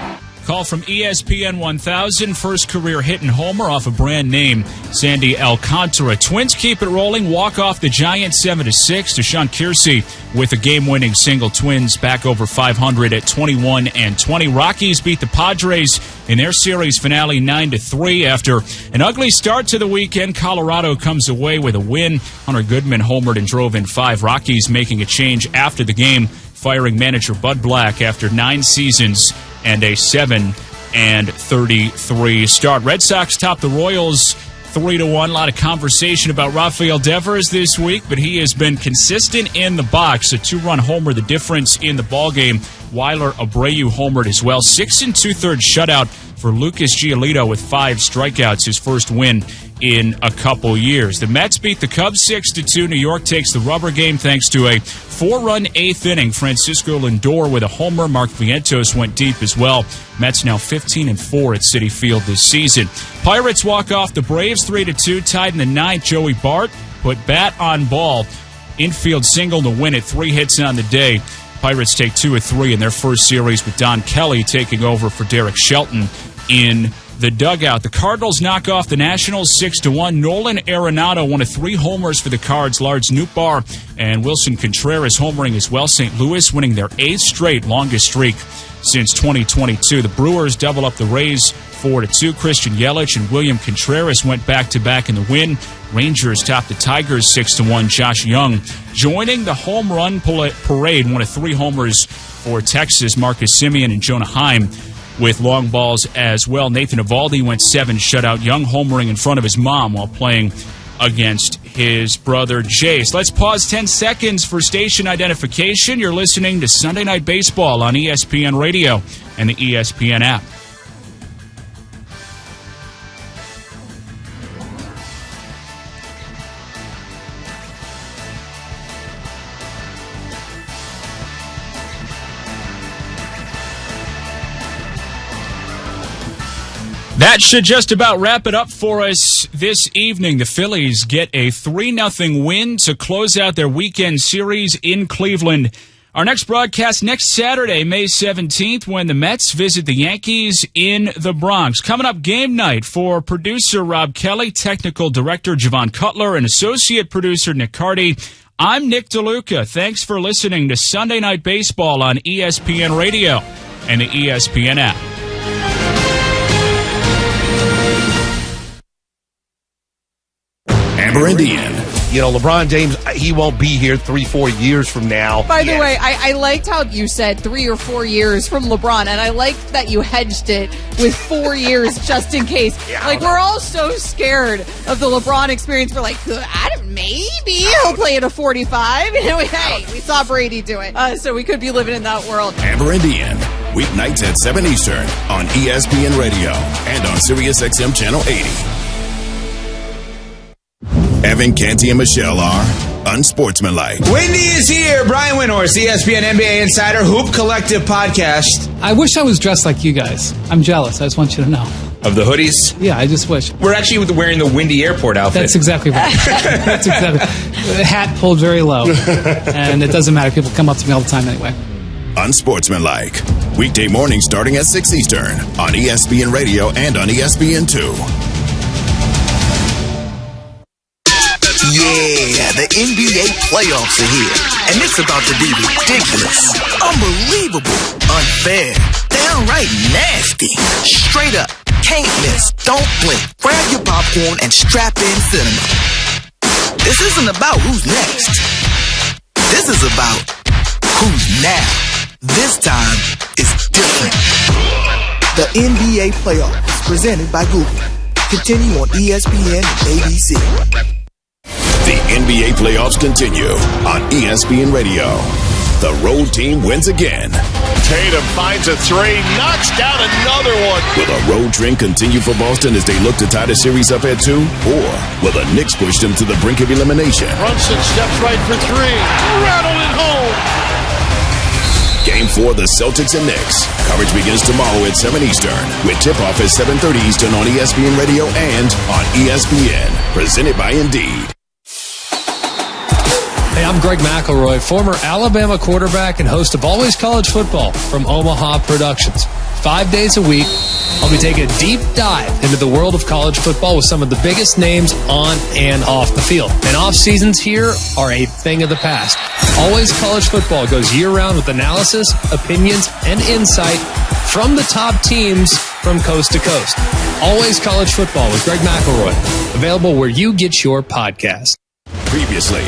Call from ESPN 1000. First career hit and homer off a brand name, Sandy Alcantara. Twins keep it rolling. Walk off the Giants 7-6. Deshaun Kiersey with a game-winning single. Twins back over 500 at 21-20. Rockies beat the Padres in their series finale 9-3. After an ugly start to the weekend, Colorado comes away with a win. Hunter Goodman homered and drove in 5. Rockies making a change after the game, firing manager Bud Black after 9 seasons and a 7-33 start. Red Sox top the Royals 3-1. A lot of conversation about Rafael Devers this week, but he has been consistent in the box. A 2-run homer, the difference in the ballgame. Weiler Abreu homered as well. 6 2/3 shutout for Lucas Giolito with 5 strikeouts, his first win in a couple years. The Mets beat the Cubs 6-2. New York takes the rubber game thanks to a 4-run 8th inning. Francisco Lindor with a homer. Mark Vientos went deep as well. Mets now 15-4 at Citi Field this season. Pirates walk off the Braves 3-2. Tied in the 9th. Joey Bart put bat on ball. Infield single to win it. 3 hits on the day. Pirates take 2 of 3 in their first series with Don Kelly taking over for Derek Shelton in the dugout. The Cardinals knock off the Nationals 6-1. Nolan Arenado, one of 3 homers for the Cards. Lars Nootbaar and Wilson Contreras homering as well. St. Louis winning their 8th straight, longest streak since 2022. The Brewers double up the Rays 4-2. Christian Yelich and William Contreras went back-to-back in the win. Rangers top the Tigers 6-1. Josh Young joining the home run parade, one of 3 homers for Texas. Marcus Semien and Jonah Heim with long balls as well. Nathan Eovaldi went 7 shutout. Young homering in front of his mom while playing against his brother Jace. Let's pause 10 seconds for station identification. You're listening to Sunday Night Baseball on ESPN Radio and the ESPN app. That should just about wrap it up for us this evening. The Phillies get a 3-0 win to close out their weekend series in Cleveland. Our next broadcast next Saturday, May 17th, when the Mets visit the Yankees in the Bronx. Coming up, game night for producer Rob Kelly, technical director Javon Cutler, and associate producer Nick Carty. I'm Nick DeLuca. Thanks for listening to Sunday Night Baseball on ESPN Radio and the ESPN app. Amber and Ian. You know, LeBron James, he won't be here 3-4 years from now. By the way, I liked how you said 3 or 4 years from LeBron, and I liked that you hedged it with 4 years just in case. Like, we're all so scared of the LeBron experience. We're like, maybe he'll play at a 45. You know, hey, we saw Brady do it, so we could be living in that world. Amber and Ian, weeknights at 7 Eastern on ESPN Radio and on SiriusXM Channel 80. Evan, Canty, and Michelle are unsportsmanlike. Wendy is here. Brian Windhorst, ESPN NBA Insider, Hoop Collective podcast. I wish I was dressed like you guys. I'm jealous. I just want you to know. Of the hoodies? Yeah, I just wish. We're actually wearing the Windy Airport outfit. That's exactly right. That's exactly. The hat pulled very low, and it doesn't matter. People come up to me all the time anyway. Unsportsmanlike. Weekday morning starting at 6 Eastern on ESPN Radio and on ESPN2. Yeah, the NBA playoffs are here, and it's about to be ridiculous, unbelievable, unfair, downright nasty, straight up, can't miss, don't blink, grab your popcorn and strap in cinema. This isn't about who's next. This is about who's now. This time is different. The NBA playoffs, presented by Google. Continue on ESPN and ABC. The NBA playoffs continue on ESPN Radio. The road team wins again. Tatum finds a three, knocks down another one. Will a road trend continue for Boston as they look to tie the series up at 2? Or will the Knicks push them to the brink of elimination? Brunson steps right for three. Rattled it home. Game 4, the Celtics and Knicks. Coverage begins tomorrow at 7 Eastern with tip-off at 7:30 Eastern on ESPN Radio and on ESPN. Presented by Indeed. Hey, I'm Greg McElroy, former Alabama quarterback and host of Always College Football from Omaha Productions. 5 days a week, I'll be taking a deep dive into the world of college football with some of the biggest names on and off the field. And off seasons here are a thing of the past. Always College Football goes year-round with analysis, opinions, and insight from the top teams from coast to coast. Always College Football with Greg McElroy. Available where you get your podcast. Previously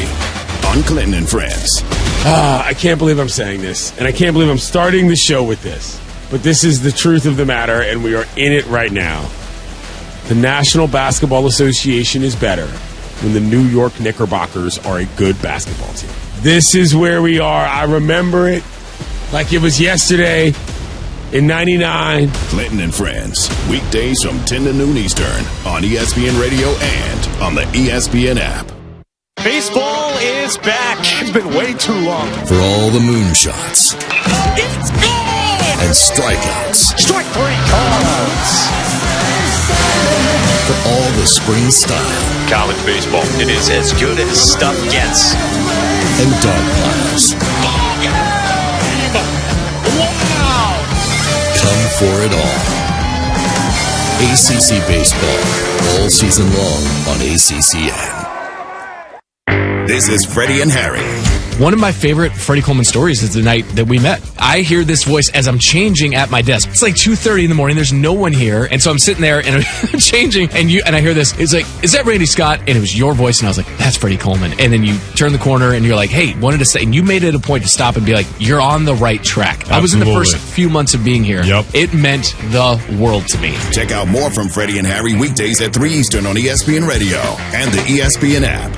on Clinton and Friends. I can't believe I'm saying this, and I can't believe I'm starting the show with this. But this is the truth of the matter, and we are in it right now. The National Basketball Association is better when the New York Knickerbockers are a good basketball team. This is where we are. I remember it like it was yesterday in 99. Clinton and Friends, weekdays from 10 to noon Eastern on ESPN Radio and on the ESPN app. Baseball is back. It's been way too long. For all the moonshots. It's gone! And strikeouts. Strike three calls. For all the spring style. College baseball, it is as good as stuff gets. And dog piles. Wow! Come for it all. ACC Baseball, all season long on ACCN. This is Freddie and Harry. One of my favorite Freddie Coleman stories is the night that we met. I hear this voice as I'm changing at my desk. It's like 2:30 in the morning. There's no one here. And so I'm sitting there and I'm changing and I hear this. It's like, is that Randy Scott? And it was your voice. And I was like, that's Freddie Coleman. And then you turn the corner and you're like, hey, wanted to say, and you made it a point to stop and be like, you're on the right track. Absolutely. I was in the first few months of being here. Yep. It meant the world to me. Check out more from Freddie and Harry weekdays at 3 Eastern on ESPN Radio and the ESPN app.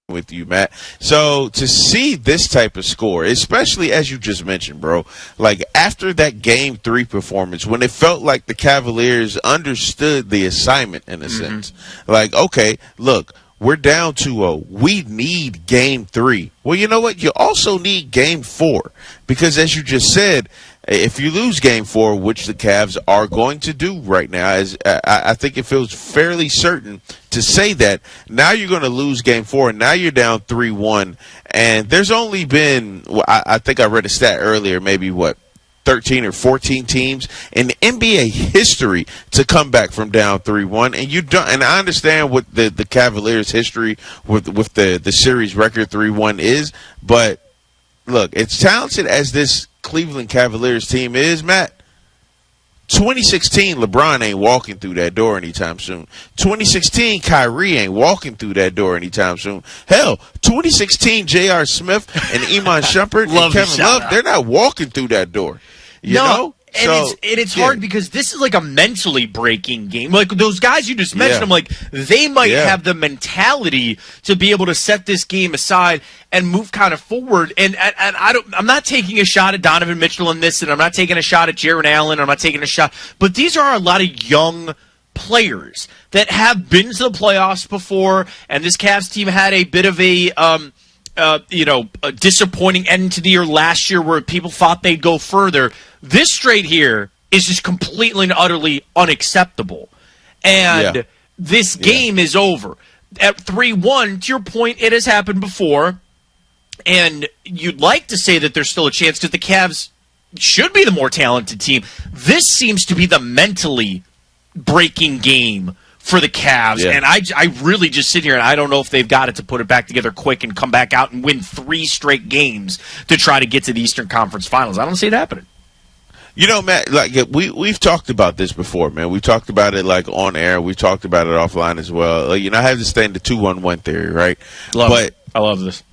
with you, Matt. So to see this type of score, especially as you just mentioned, bro, like after that Game 3 performance, when it felt like the Cavaliers understood the assignment in a sense, like, okay, look, we're down 2-0. We need Game 3. Well, you know what? You also need Game 4 because, as you just said, if you lose Game 4, which the Cavs are going to do right now, as I think it feels fairly certain to say that, now you're going to lose Game 4, and now you're down 3-1, and there's only been, I think I read a stat earlier, maybe 13 or 14 teams in NBA history to come back from down 3-1, and you don't. And I understand what the Cavaliers' history with the series record 3-1 is, but look, as talented as this Cleveland Cavaliers team is, Matt, 2016 LeBron ain't walking through that door anytime soon. 2016 Kyrie ain't walking through that door anytime soon. Hell, 2016 J.R. Smith and Iman Shumpert and Kevin Love, they're not walking through that door. You know? And it's hard because this is like a mentally breaking game. Like those guys you just mentioned, I'm like, they might have the mentality to be able to set this game aside and move kind of forward. And I'm not taking a shot at Donovan Mitchell in this, and I'm not taking a shot at Jaron Allen. I'm not taking a shot, but these are a lot of young players that have been to the playoffs before, and this Cavs team had a bit of a a disappointing end to the year last year where people thought they'd go further. This straight here is just completely and utterly unacceptable. And this game is over. At 3-1, to your point, it has happened before. And you'd like to say that there's still a chance because the Cavs should be the more talented team. This seems to be the mentally breaking game for the Cavs, and I really just sit here and I don't know if they've got it to put it back together quick and come back out and win 3 straight games to try to get to the Eastern Conference Finals. I don't see it happening. You know, Matt, like we've talked about this before, man. We talked about it like on air. We talked about it offline as well. Like, I have this thing, the 2-1-1 theory, right? I love this.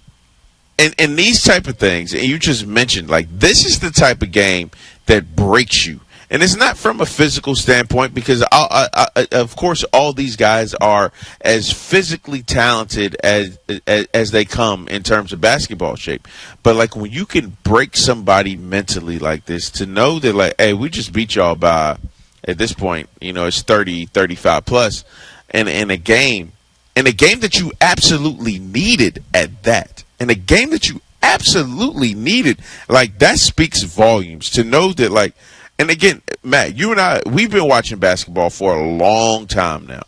And these type of things, and you just mentioned, like, this is the type of game that breaks you. And it's not from a physical standpoint because, of course, all these guys are as physically talented as they come in terms of basketball shape. But, like, when you can break somebody mentally like this, to know that, like, hey, we just beat y'all by, at this point, it's 30, 35 plus, and in a game that you absolutely needed at that. In a game that you absolutely needed, like, that speaks volumes to know that, like, and again, Matt, you and I, we've been watching basketball for a long time now.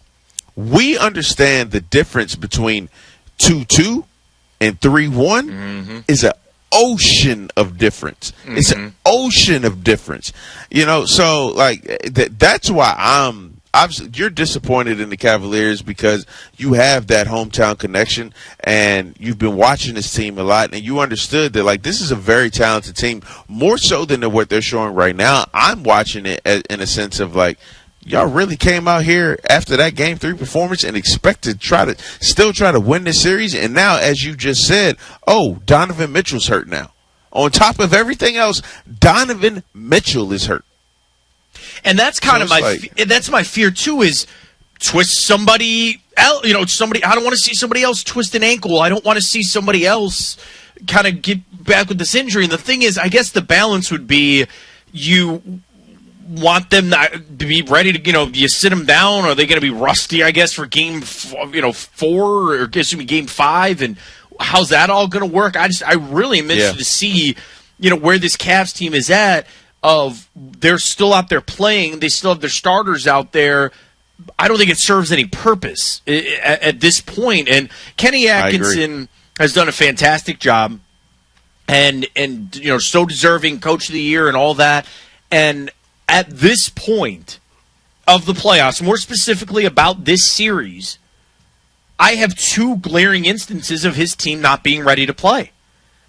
We understand the difference between 2-2 and 3-1 is an ocean of difference. It's an ocean of difference. So, like, that's why you're disappointed in the Cavaliers because you have that hometown connection and you've been watching this team a lot and you understood that, like, this is a very talented team, more so than what they're showing right now. I'm watching it in a sense of, like, y'all really came out here after that Game 3 performance and expected to still try to win this series. And now, as you just said, Donovan Mitchell's hurt now. On top of everything else, Donovan Mitchell is hurt. And that's kind of that's my fear too, is twist somebody else. I don't want to see somebody else twist an ankle. I don't want to see somebody else kind of get back with this injury. And the thing is, I guess the balance would be you want them to be ready to, you sit them down? Or are they going to be rusty, I guess, for game 4 or game 5? And how's that all going to work? I really am interested to see, where this Cavs team is at. They're still out there playing. They still have their starters out there. I don't think it serves any purpose at this point. And Kenny Atkinson has done a fantastic job, and so deserving Coach of the Year and all that. And at this point of the playoffs, more specifically about this series, I have 2 glaring instances of his team not being ready to play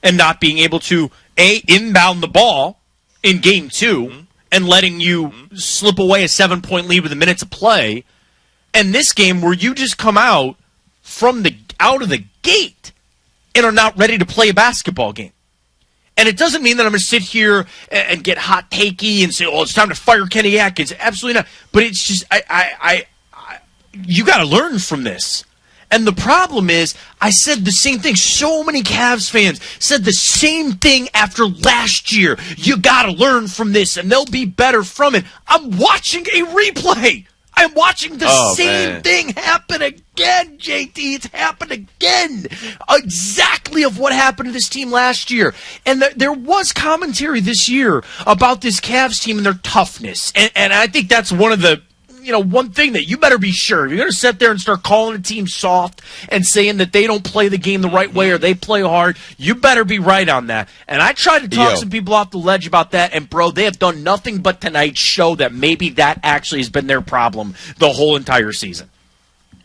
and not being able to inbound the ball in game 2 and letting you slip away a 7-point lead with a minute to play, and this game where you just come out of the gate and are not ready to play a basketball game. And it doesn't mean that I'm going to sit here and get hot takey and say, it's time to fire Kenny Atkins. Absolutely not. But it's just you got to learn from this. And the problem is, I said the same thing. So many Cavs fans said the same thing after last year. You got to learn from this, and they'll be better from it. I'm watching a replay. I'm watching the same thing happen again, JT. It's happened again. Exactly of what happened to this team last year. And there was commentary this year about this Cavs team and their toughness. And I think that's one of the, one thing that you better be sure. If you're going to sit there and start calling a team soft and saying that they don't play the game the right way or they play hard, you better be right on that. And I tried to talk some people off the ledge about that, and, bro, they have done nothing but tonight show that maybe that actually has been their problem the whole entire season.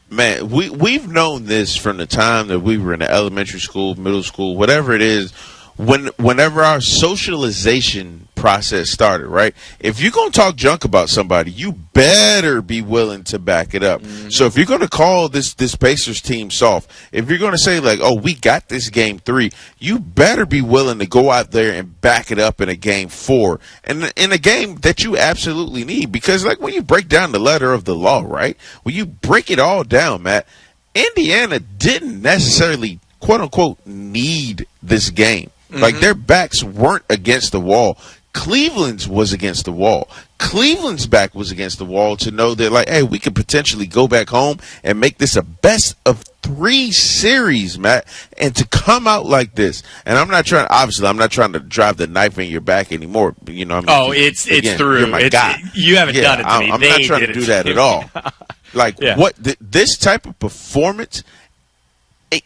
Man, we've known this from the time that we were in the elementary school, middle school, whatever it is. Whenever our socialization process started, right? If you're going to talk junk about somebody, you better be willing to back it up. Mm-hmm. So if you're going to call this Pacers team soft, if you're going to say like, oh, we got this game 3, you better be willing to go out there and back it up in a game 4 and in a game that you absolutely need. Because like when you break down the letter of the law, right? When you break it all down, Matt, Indiana didn't necessarily quote unquote need this game. Like, their backs weren't against the wall. Cleveland's was against the wall. Cleveland's back was against the wall to know that, like, hey, we could potentially go back home and make this a best of 3 series, Matt, and to come out like this. And I'm not trying to drive the knife in your back anymore. It's through. You're my guy. You haven't done it to me. I'm not trying to do that at all. Like, this type of performance,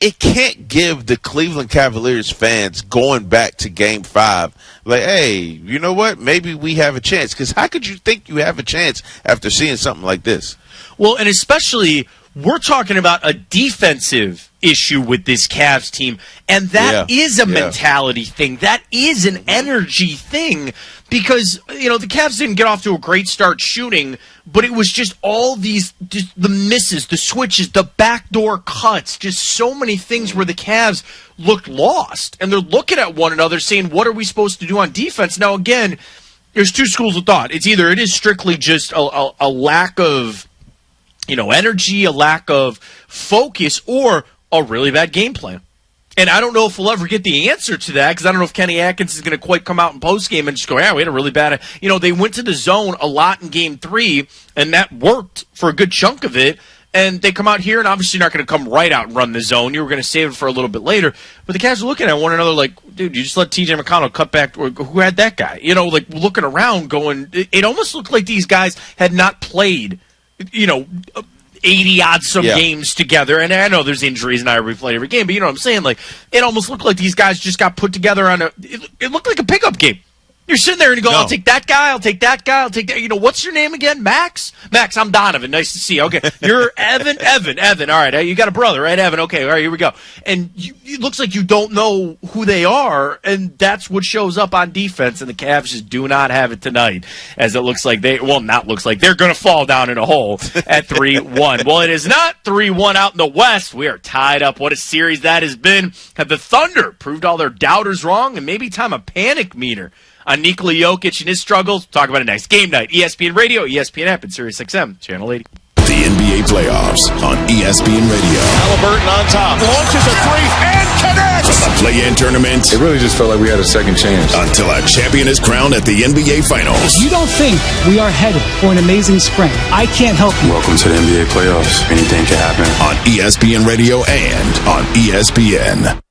it can't give the Cleveland Cavaliers fans going back to Game 5 like, hey, you know what? Maybe we have a chance. Because how could you think you have a chance after seeing something like this? Well, and especially we're talking about a defensive issue with this Cavs team, and that is a mentality thing. That is an energy thing because, the Cavs didn't get off to a great start shooting, but it was just all these, the misses, the switches, the backdoor cuts, just so many things where the Cavs looked lost. And they're looking at one another saying, what are we supposed to do on defense? Now, again, there's 2 schools of thought. It's either it is strictly just a lack of, energy, a lack of focus, or a really bad game plan. And I don't know if we'll ever get the answer to that because I don't know if Kenny Atkins is going to quite come out in postgame and just go, yeah, we had a really bad, they went to the zone a lot in Game 3, and that worked for a good chunk of it. And they come out here, and obviously not going to come right out and run the zone. You were going to save it for a little bit later. But the Cavs are looking at one another like, dude, you just let T.J. McConnell cut back. Or who had that guy? Like looking around going, it almost looked like these guys had not played, 80-odd-some games together. And I know there's injuries, and I replay every game, but you know what I'm saying? Like, it almost looked like these guys just got put together on it looked like a pickup game. You're sitting there and you go, I'll take that guy, I'll take that guy, I'll take that. What's your name again? Max? Max, I'm Donovan. Nice to see you. Okay. You're Evan? Evan. All right. You got a brother, right, Evan? Okay. All right, here we go. And it looks like you don't know who they are, and that's what shows up on defense, and the Cavs just do not have it tonight, as it looks like they're going to fall down in a hole at 3-1. Well, it is not 3-1 out in the West. We are tied up. What a series that has been. Have the Thunder proved all their doubters wrong, and maybe time a panic meter on Nikola Jokic and his struggles? Talk about it next. Game night, ESPN Radio, ESPN app, and SiriusXM, Channel 80. The NBA playoffs on ESPN Radio. Halliburton on top, launches a 3 and connects. From the play-in tournament, it really just felt like we had a second chance. Until a champion is crowned at the NBA Finals. If you don't think we are headed for an amazing spring, I can't help you. Welcome to the NBA playoffs. Anything can happen. On ESPN Radio and on ESPN.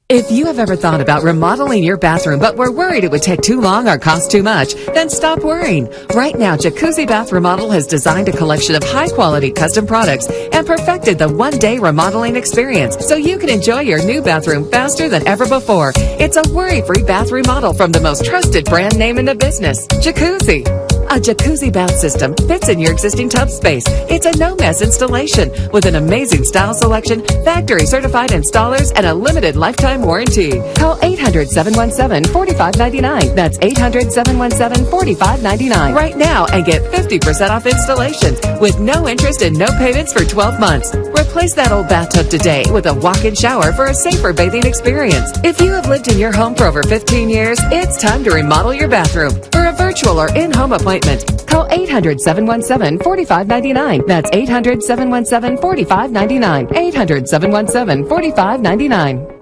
If you have ever thought about remodeling your bathroom but were worried it would take too long or cost too much, then stop worrying. Right now, Jacuzzi Bath Remodel has designed a collection of high-quality custom products and perfected the one-day remodeling experience so you can enjoy your new bathroom faster than ever before. It's a worry-free bath remodel from the most trusted brand name in the business, Jacuzzi. A jacuzzi bath system fits in your existing tub space. It's a no-mess installation with an amazing style selection, factory-certified installers, and a limited lifetime warranty. Call 800-717-4599. That's 800-717-4599 right now and get 50% off installations with no interest and no payments for 12 months. Replace that old bathtub today with a walk-in shower for a safer bathing experience. If you have lived in your home for over 15 years, it's time to remodel your bathroom. For a virtual or in-home appointment. Call 800-717-4599. That's 800-717-4599. 800-717-4599.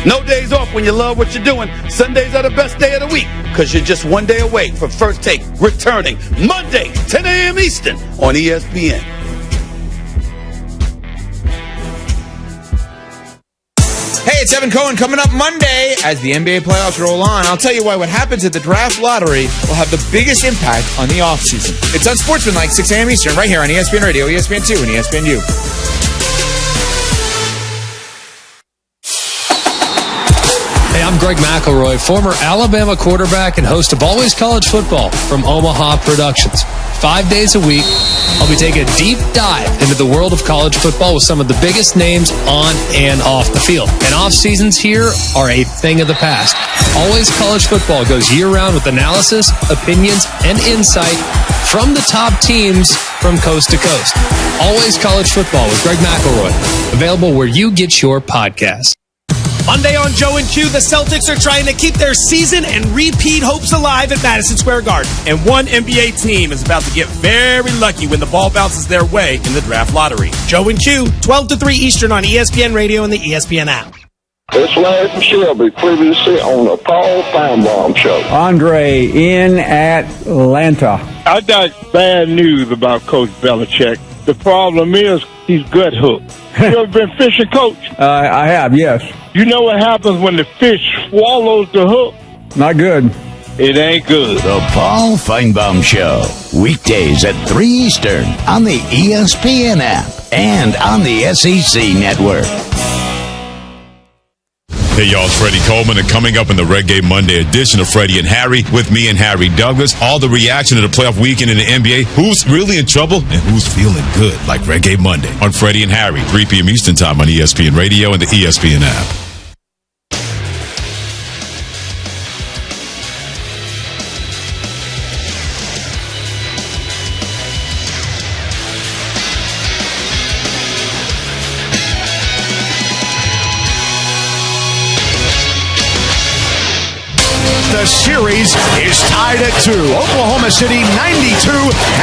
No days off when you love what you're doing. Sundays are the best day of the week because you're just one day away from First Take returning Monday, 10 a.m. Eastern on ESPN. Hey, it's Evan Cohen coming up Monday as the NBA playoffs roll on. I'll tell you why what happens at the draft lottery will have the biggest impact on the offseason. It's Unsportsmanlike, 6 a.m. Eastern, right here on ESPN Radio, ESPN2, and ESPNU. Hey, I'm Greg McElroy, former Alabama quarterback and host of Always College Football from Omaha Productions. 5 days a week, I'll be taking a deep dive into the world of college football with some of the biggest names on and off the field. And off seasons here are a thing of the past. Always College Football goes year-round with analysis, opinions, and insight from the top teams from coast to coast. Always College Football with Greg McElroy. Available where you get your podcasts. Monday on Joe and Q, the Celtics are trying to keep their season and repeat hopes alive at Madison Square Garden. And one NBA team is about to get very lucky when the ball bounces their way in the draft lottery. Joe and Q, 12 to 3 Eastern on ESPN Radio and the ESPN app. It's Larry Shelby, previously on the Paul Feinbaum Show. Andre in Atlanta. I got bad news about Coach Belichick. The problem is he's gut hooked. You ever been fishing, Coach? I have, yes. You know what happens when the fish swallows the hook? Not good. It ain't good. The Paul Feinbaum Show. Weekdays at 3 Eastern on the ESPN app and on the SEC Network. Hey, y'all, it's Freddie Coleman, and coming up in the Reggae Monday edition of Freddie and Harry with me and Harry Douglas, all the reaction to the playoff weekend in the NBA, who's really in trouble and who's feeling good, like Reggae Monday on Freddie and Harry, 3 p.m. Eastern Time on ESPN Radio and the ESPN app. The series is tied at 2. Oklahoma City 92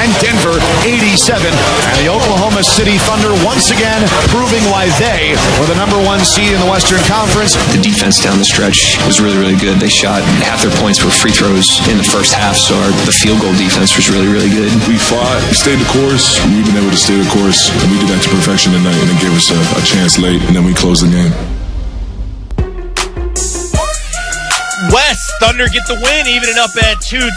and Denver 87. And the Oklahoma City Thunder once again proving why they were the number 1 seed in the Western Conference. The defense down the stretch was really, really good. They shot half their points were free throws in the first half, so the field goal defense was really, really good. We fought, stayed the course. We've been able to stay the course, and we did that to perfection tonight, and it gave us a chance late, and then we closed the game. West Thunder get the win, evening up at 2-2.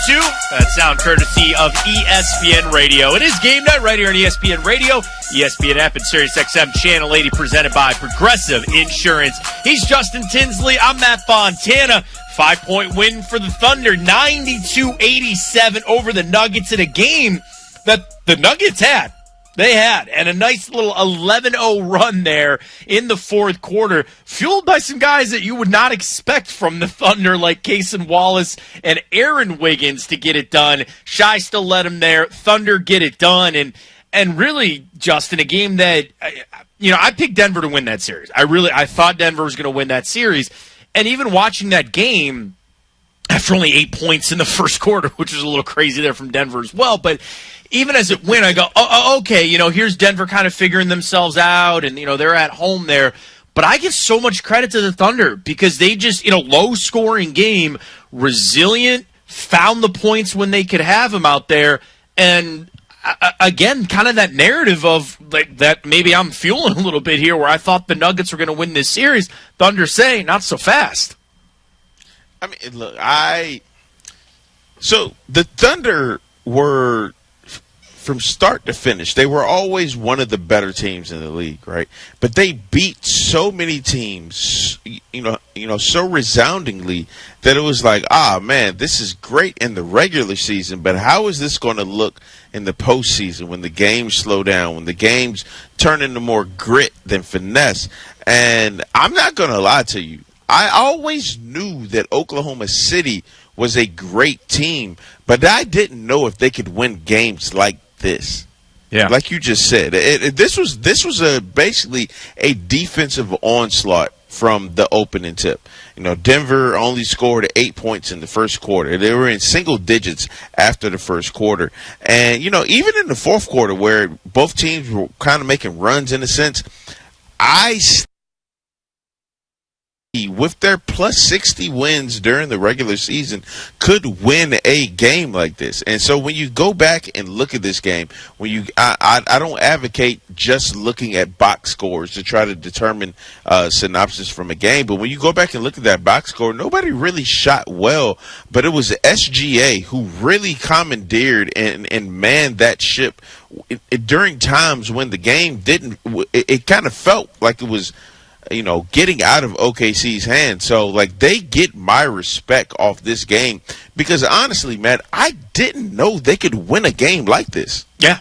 That sound courtesy of ESPN Radio. It is game night right here on ESPN Radio, ESPN app, and SiriusXM Channel 80, presented by Progressive Insurance. He's Justin Tinsley. I'm Matt Fontana. 5-point win for the Thunder, 92-87 over the Nuggets in a game that the Nuggets had. They had, and a nice little 11-0 run there in the fourth quarter, fueled by some guys that you would not expect from the Thunder, like Cason Wallace and Aaron Wiggins, to get it done. Shai still led him there. Thunder get it done, and really, Justin, a game that, I picked Denver to win that series. I thought Denver was going to win that series, and even watching that game, after only 8 points in the first quarter, which was a little crazy there from Denver as well, but even as it went, I go, okay, here's Denver kind of figuring themselves out, and, they're at home there. But I give so much credit to the Thunder because they just, low-scoring game, resilient, found the points when they could have them out there, and again, kind of that narrative of like that maybe I'm fueling a little bit here where I thought the Nuggets were going to win this series. Thunder say, not so fast. I mean, look, so the Thunder were, from start to finish, they were always one of the better teams in the league, right? But they beat so many teams, so resoundingly that it was like, man, this is great in the regular season, but how is this going to look in the postseason when the games slow down, when the games turn into more grit than finesse? And I'm not going to lie to you. I always knew that Oklahoma City was a great team, but I didn't know if they could win games like this. Yeah, like you just said, this was basically a defensive onslaught from the opening tip. Denver only scored 8 points in the first quarter. They were in single digits after the first quarter. And, even in the fourth quarter where both teams were kind of making runs in a sense, with their plus 60 wins during the regular season, could win a game like this. And so when you go back and look at this game, I don't advocate just looking at box scores to try to determine synopsis from a game, but when you go back and look at that box score, nobody really shot well, but it was the SGA who really commandeered and manned that ship during times when the game it kind of felt like it was getting out of OKC's hands. So, they get my respect off this game because, honestly, man, I didn't know they could win a game like this. Yeah.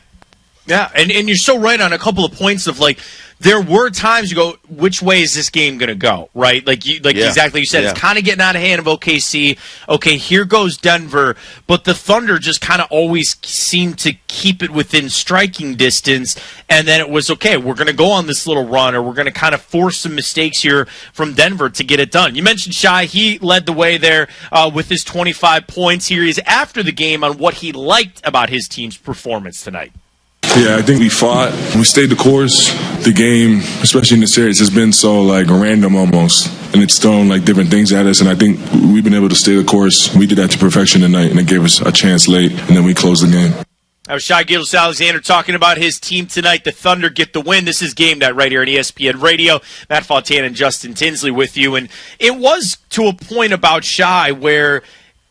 Yeah, and you're so right on a couple of points of, there were times you go, which way is this game going to go, right? Exactly you said, It's kind of getting out of hand of OKC. Okay, here goes Denver. But the Thunder just kind of always seemed to keep it within striking distance. And then it was, okay, we're going to go on this little run, or we're going to kind of force some mistakes here from Denver to get it done. You mentioned Shai. He led the way there with his 25 points here. He's after the game on what he liked about his team's performance tonight. Yeah, I think we fought. We stayed the course. The game, especially in the series, has been so random almost, and it's thrown different things at us. And I think we've been able to stay the course. We did that to perfection tonight, and it gave us a chance late, and then we closed the game. That was Shai Gilgeous-Alexander talking about his team tonight. The Thunder get the win. This is Game Night right here on ESPN Radio. Matt Fontaine and Justin Tinsley with you, and it was to a point about Shai where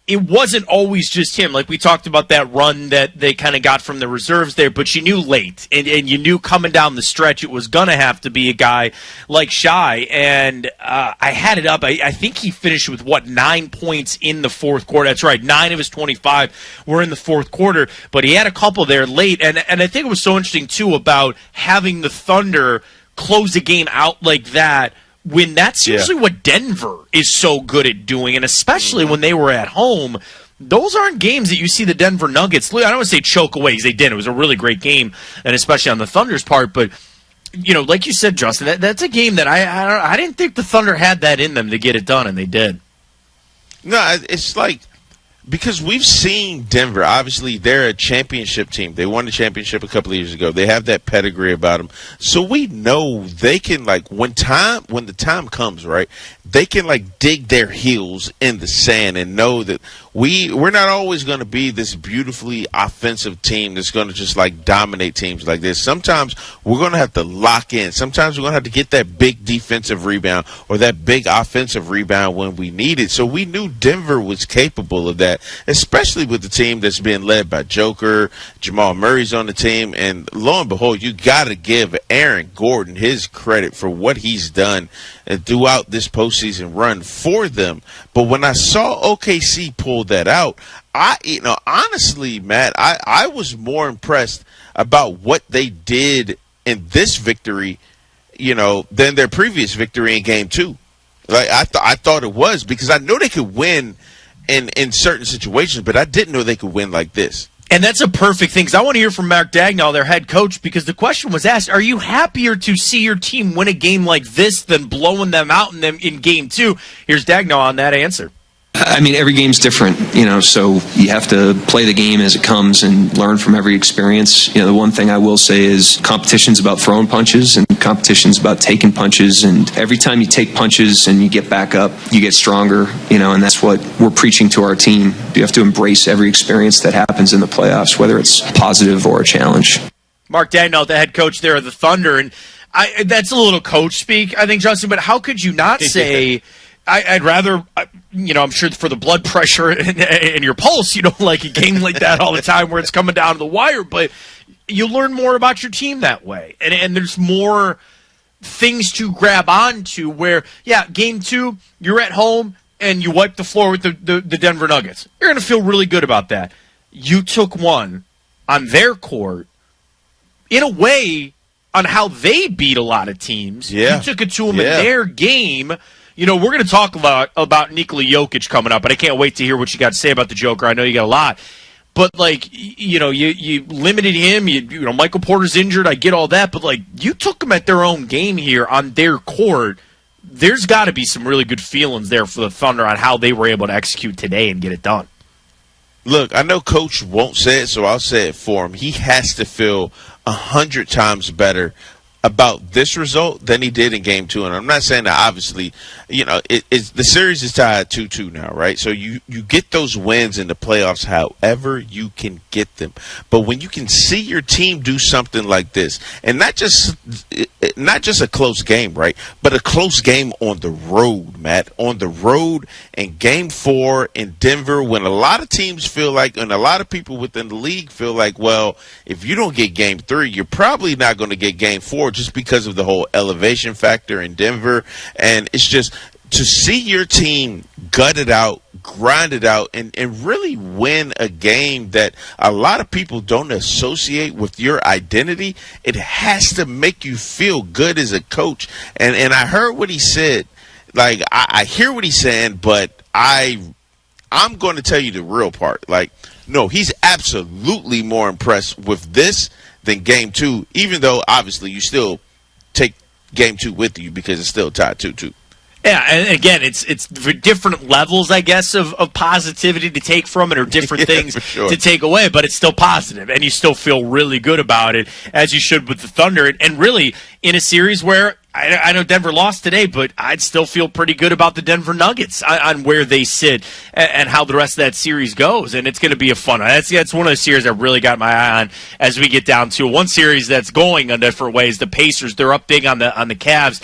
it wasn't always just him. We talked about that run that they kind of got from the reserves there, but you knew late, and you knew coming down the stretch it was going to have to be a guy like Shai. And I had it up. I think he finished with, 9 points in the fourth quarter. That's right, 9 of his 25 were in the fourth quarter, but he had a couple there late. And I think it was so interesting, too, about having the Thunder close a game out like that, when that's usually what Denver is so good at doing, and especially when they were at home. Those aren't games that you see the Denver Nuggets, I don't want to say choke away, because they didn't. It was a really great game, and especially on the Thunder's part. But, like you said, Justin, that's a game that I didn't think the Thunder had that in them to get it done, and they did. No, it's because we've seen Denver. Obviously, they're a championship team. They won the championship a couple of years ago. They have that pedigree about them. So we know they can, when the time comes, right, they can, dig their heels in the sand and know that we're not always going to be this beautifully offensive team that's going to just, dominate teams like this. Sometimes we're going to have to lock in. Sometimes we're going to have to get that big defensive rebound or that big offensive rebound when we need it. So we knew Denver was capable of that, especially with the team that's being led by Joker. Jamal Murray's on the team, and lo and behold, you got to give Aaron Gordon his credit for what he's done throughout this postseason run for them. But when I saw OKC pull that out, honestly, Matt, I was more impressed about what they did in this victory, than their previous victory in Game 2. I thought it was, because I know they could win in certain situations, but I didn't know they could win like this. And that's a perfect thing, because I want to hear from Mark Dagnall, their head coach, because the question was asked, are you happier to see your team win a game like this than blowing them out in Game 2? Here's Dagnall on that answer. I mean, every game's different, so you have to play the game as it comes and learn from every experience. The one thing I will say is competition's about throwing punches and competition's about taking punches. And every time you take punches and you get back up, you get stronger, and that's what we're preaching to our team. You have to embrace every experience that happens in the playoffs, whether it's positive or a challenge. Mark Dagnall, the head coach there of the Thunder. And that's a little coach speak, I think, Justin, but how could you not say... I'd rather, I'm sure for the blood pressure and your pulse, you don't like a game like that all the time where it's coming down to the wire, but you learn more about your team that way. And there's more things to grab onto where, Game 2, you're at home and you wipe the floor with the Denver Nuggets. You're going to feel really good about that. You took one on their court in a way on how they beat a lot of teams. Yeah. You took it to them in their game. We're going to talk about Nikola Jokic coming up, but I can't wait to hear what you got to say about the Joker. I know you got a lot. But, you limited him. Michael Porter's injured. I get all that. But, you took them at their own game here on their court. there's got to be some really good feelings there for the Thunder on how they were able to execute today and get it done. Look, I know Coach won't say it, so I'll say it for him. He has to feel 100 times better about this result than he did in Game 2. And I'm not saying that, obviously, the series is tied 2-2 now, right? So you get those wins in the playoffs however you can get them. But when you can see your team do something like this, and not just a close game, right, but a close game on the road, Matt, on the road in Game 4 in Denver, when a lot of teams feel like, and a lot of people within the league feel like, well, if you don't get Game 3, you're probably not going to get Game 4 just because of the whole elevation factor in Denver. And it's just to see your team gut it out, grind it out, and really win a game that a lot of people don't associate with your identity. It has to make you feel good as a coach. And I heard what he said. Like, I hear what he's saying, but I'm going to tell you the real part. Like, no, he's absolutely more impressed with this than Game 2, even though obviously you still take Game 2 with you because it's still tied 2-2. Yeah, and again, it's different levels, I guess, of positivity to take from it, or different things to take away, but it's still positive, and you still feel really good about it, as you should with the Thunder, and really in a series where I know Denver lost today, but I'd still feel pretty good about the Denver Nuggets on where they sit and how the rest of that series goes. And it's going to be a fun one. That's one of the series I really got my eye on as we get down to one series that's going in different ways. The Pacers, they're up big on the Cavs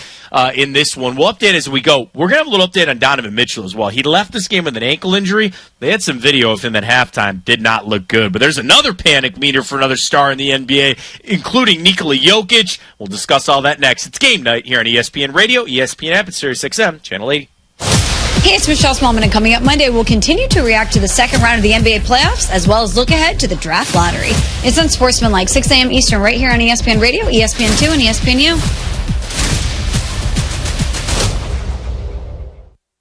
in this one. We'll update as we go. We're going to have a little update on Donovan Mitchell as well. He left this game with an ankle injury. They had some video of him at halftime. Did not look good. But there's another panic meter for another star in the NBA, including Nikola Jokic. We'll discuss all that next. It's game night here on ESPN Radio, ESPN app, and Sirius XM, Channel 80. Hey, it's Michelle Smallman, and coming up Monday, we'll continue to react to the second round of the NBA playoffs, as well as look ahead to the draft lottery. It's Unsportsmanlike, 6 a.m. Eastern, right here on ESPN Radio, ESPN2, and ESPNU.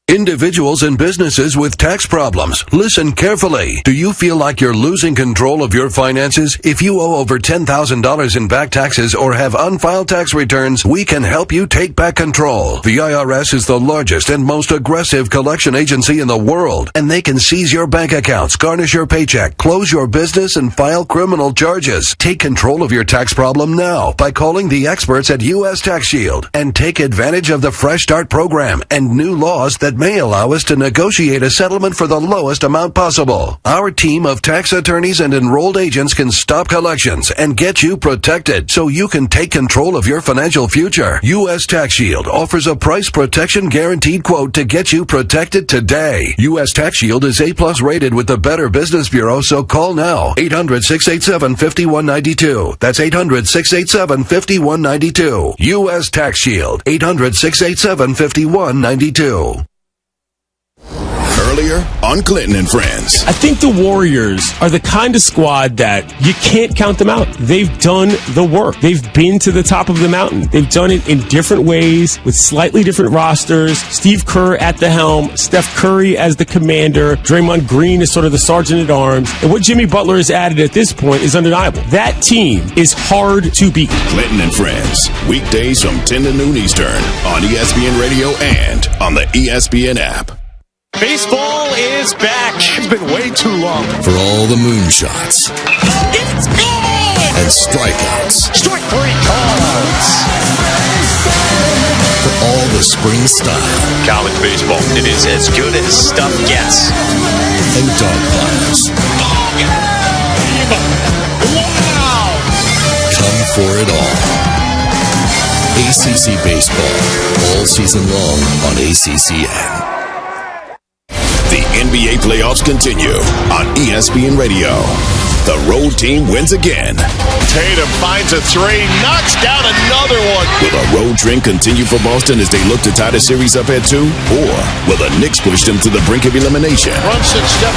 Individuals and businesses with tax problems, listen carefully. Do you feel like you're losing control of your finances? If you owe over $10,000 in back taxes or have unfiled tax returns, we can help you take back control. The IRS is the largest and most aggressive collection agency in the world, and they can seize your bank accounts, garnish your paycheck, close your business, and file criminal charges. Take control of your tax problem now by calling the experts at U.S. Tax Shield, and take advantage of the Fresh Start program and new laws that may allow us to negotiate a settlement for the lowest amount possible. Our team of tax attorneys and enrolled agents can stop collections and get you protected so you can take control of your financial future. U.S. Tax Shield offers a price protection guaranteed quote to get you protected today. U.S. Tax Shield is A+ rated with the Better Business Bureau, so call now. 800-687-5192. That's 800-687-5192. U.S. Tax Shield. 800-687-5192. Earlier on Clinton and Friends. I think the Warriors are the kind of squad that you can't count them out. They've done the work. They've been to the top of the mountain. They've done it in different ways with slightly different rosters. Steve Kerr at the helm, Steph Curry as the commander, Draymond Green is sort of the sergeant at arms. And what Jimmy Butler has added at this point is undeniable. That team is hard to beat. Clinton and Friends, weekdays from 10 to noon Eastern on ESPN Radio and on the ESPN app. Baseball is back. It's been way too long. For all the moonshots. It's gone! And strikeouts. Strike three calls. For all the spring style. College baseball, it is as good as stuff gets. And dog piles. Ball game! Wow! Come for it all. ACC baseball, all season long on ACCN. The NBA playoffs continue on ESPN Radio. The road team wins again. Tatum finds a three, knocks down another one. Will the road trend continue for Boston as they look to tie the series up at 2? Or will the Knicks push them to the brink of elimination? Brunson steps